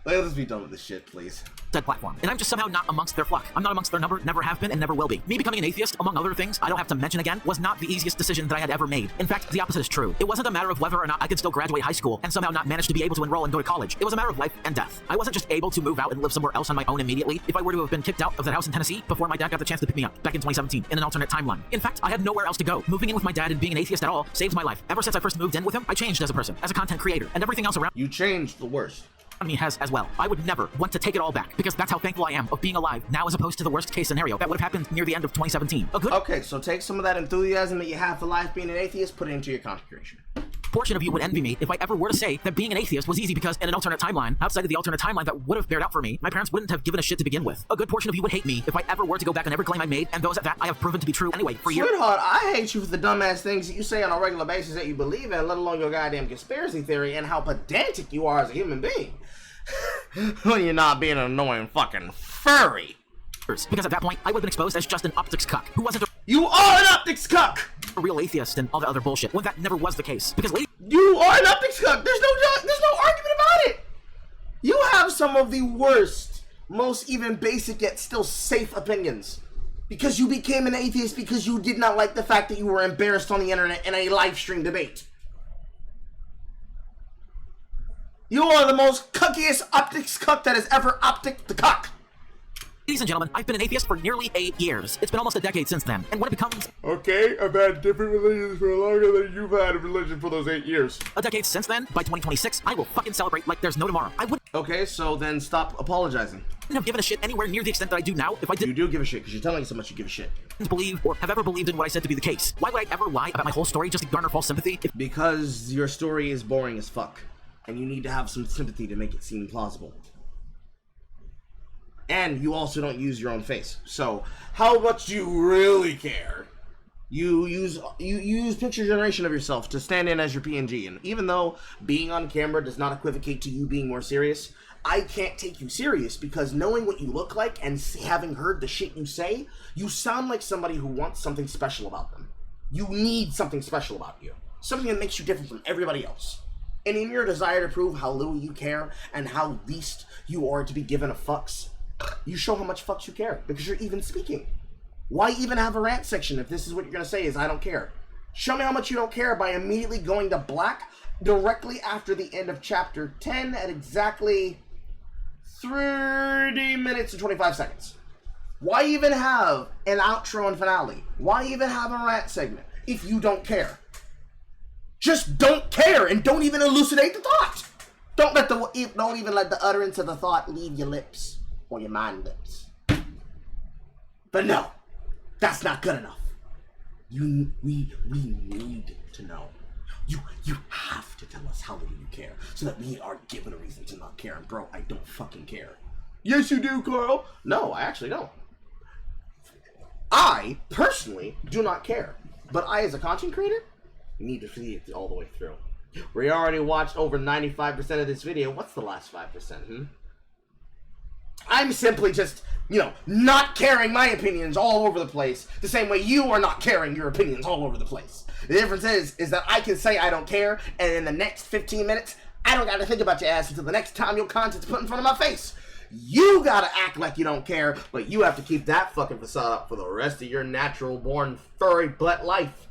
Let us be done with this shit, please. Said platform, and I'm just somehow not amongst their flock. I'm not amongst their number, never have been, and never will be. Me becoming an atheist, among other things I don't have to mention again, was not the easiest decision that I had ever made. In fact, the opposite is true. It wasn't a matter of whether or not I could still graduate high school and somehow not manage to be able to enroll and go to college. It was a matter of life and death. I wasn't just able to move out and live somewhere else on my own immediately. If I were to have been kicked out of that house in Tennessee before my dad got the chance to pick me up back in 2017 in an alternate timeline. In fact, I had nowhere else to go. Moving in with my dad and being an atheist at all saved my life. Ever since I first moved in with him, I changed as a person, as a content creator, and everything else around You changed the worst. me has as well. I would never want to take it all back because that's how thankful I am of being alive now as opposed to the worst case scenario that would have happened near the end of 2017. A good Okay, so take some of that enthusiasm that you have for life being an atheist, put it into your content creation. portion of you would envy me if I ever were to say that being an atheist was easy because in an alternate timeline, outside of the alternate timeline that would have bared out for me, my parents wouldn't have given a shit to begin with. A good portion of you would hate me if I ever were to go back on every claim I made, and those at that I have proven to be true anyway for years. Sweetheart, I hate you for the dumbass things that you say on a regular basis that you believe in, let alone your goddamn conspiracy theory and how pedantic you are as a human being. When you're not being an annoying fucking furry. Because at that point, I would have been exposed as just an optics cuck who wasn't You are an optics cuck! a real atheist and all the other bullshit, when that never was the case. Because You are an optics cuck! There's no argument about it! You have some of the worst, most even basic yet still safe opinions. Because you became an atheist because you did not like the fact that you were embarrassed on the internet in a live stream debate. You are the most cuckiest optics cuck that has ever optic the cock. ladies and gentlemen, I've been an atheist for nearly 8 years. It's been almost a decade since then. And when it becomes Okay, I've had different religions for longer than you've had a religion for those 8 years. a decade since then, by 2026, I will fucking celebrate like there's no tomorrow. I wouldn't Okay, so then stop apologizing. have given a shit anywhere near the extent that I do now if I You didn't do give a shit because you're telling us so much you give a shit. believe or have ever believed in what I said to be the case. Why would I ever lie about my whole story just to garner false sympathy? If Because your story is boring as fuck. And you need to have some sympathy to make it seem plausible. And you also don't use your own face. So, how much do you really care? You use picture generation of yourself to stand in as your PNG. And even though being on camera does not equivocate to you being more serious, I can't take you serious because knowing what you look like and having heard the shit you say, you sound like somebody who wants something special about them. You need something special about you. Something that makes you different from everybody else. And in your desire to prove how little you care and how least you are to be given a fucks, you show how much fucks you care because you're even speaking. Why even have a rant section if this is what you're going to say is I don't care? Show me how much you don't care by immediately going to black directly after the end of chapter 10 at exactly 30 minutes and 25 seconds. Why even have an outro and finale? Why even have a rant segment if you don't care? Just don't care and don't even elucidate the thought. Don't even let the utterance of the thought leave your lips or your mind lips. But no, that's not good enough. We need to know. You have to tell us how little you care so that we are given a reason to not care. And bro, I don't fucking care. Yes, you do, Carl. No, I actually don't. I personally do not care, but I, as a content creator, need to see it all the way through. We already watched over 95% of this video. What's the last 5%, I'm simply just, not caring my opinions all over the place, the same way you are not caring your opinions all over the place. The difference is that I can say I don't care, and in the next 15 minutes, I don't gotta think about your ass until the next time your content's put in front of my face. You gotta act like you don't care, but you have to keep that fucking facade up for the rest of your natural-born furry butt life.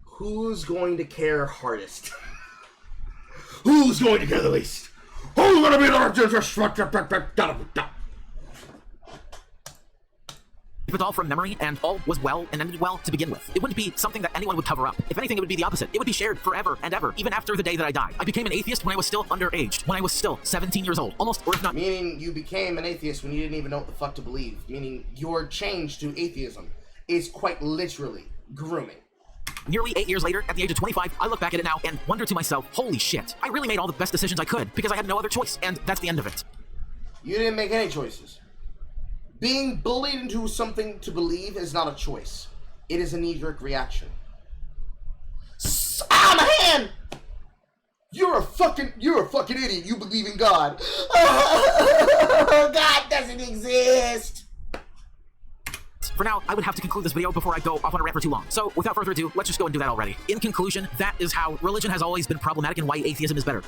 Who's going to care hardest? Who's going to care the least? Who's gonna be the... If it's all from memory and all was well and ended well to begin with, it wouldn't be something that anyone would cover up. If anything, it would be the opposite. It would be shared forever and ever, even after the day that I die. I became an atheist when I was still underage, when I was still 17 years old, almost, or if not... Meaning you became an atheist when you didn't even know what the fuck to believe. Meaning your change to atheism is quite literally grooming. Nearly 8 years later, at the age of 25, I look back at it now and wonder to myself, holy shit, I really made all the best decisions I could because I had no other choice, and that's the end of it. You didn't make any choices. Being bullied into something to believe is not a choice. It is a knee-jerk reaction. Ah, my hand! You're a fucking idiot. You believe in God. God doesn't exist. For now, I would have to conclude this video before I go off on a rant for too long. So, without further ado, let's just go and do that already. In conclusion, that is how religion has always been problematic and why atheism is better.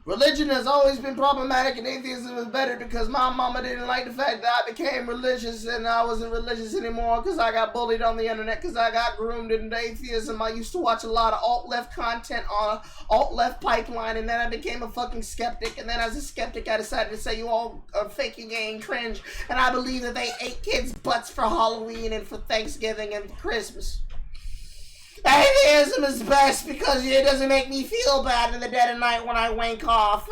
Religion has always been problematic and atheism is better because my mama didn't like the fact that I became religious and I wasn't religious anymore because I got bullied on the internet because I got groomed into atheism. I used to watch a lot of alt-left content on alt-left pipeline and then I became a fucking skeptic, and then as a skeptic I decided to say you all are faking gay and cringe, and I believe that they ate kids' butts for Halloween and for Thanksgiving and Christmas. Atheism is best because it doesn't make me feel bad in the dead of night when I wank off.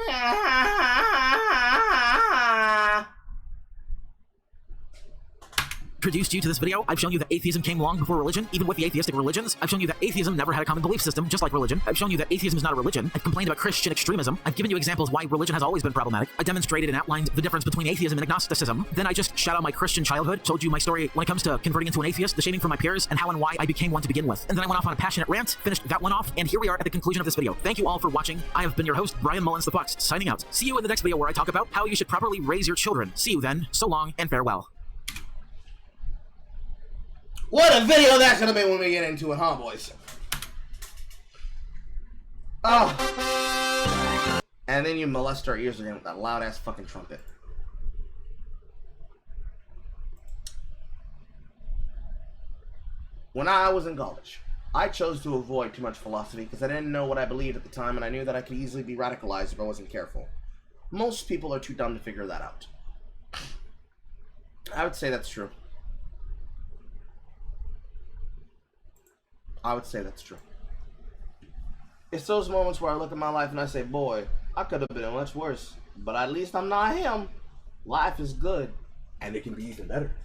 Introduced you to this video, I've shown you that atheism came long before religion, even with the atheistic religions. I've shown you that atheism never had a common belief system, just like religion. I've shown you that atheism is not a religion. I've complained about Christian extremism. I've given you examples why religion has always been problematic. I demonstrated and outlined the difference between atheism and agnosticism. Then I just shout out my Christian childhood, told you my story when it comes to converting into an atheist, the shaming from my peers, and how and why I became one to begin with. And then I went off on a passionate rant, finished that one off, and here we are at the conclusion of this video. Thank you all for watching. I have been your host, Bryan Mullins the Fox, signing out. See you in the next video where I talk about how you should properly raise your children. See you then. So long and farewell. What a video that's gonna be when we get into it, huh, boys? Oh. And then you molest our ears again with that loud-ass fucking trumpet. When I was in college, I chose to avoid too much philosophy because I didn't know what I believed at the time, and I knew that I could easily be radicalized if I wasn't careful. Most people are too dumb to figure that out. I would say that's true. I would say that's true. It's those moments where I look at my life and I say, boy, I could have been much worse, but at least I'm not him. Life is good, and it can be even better.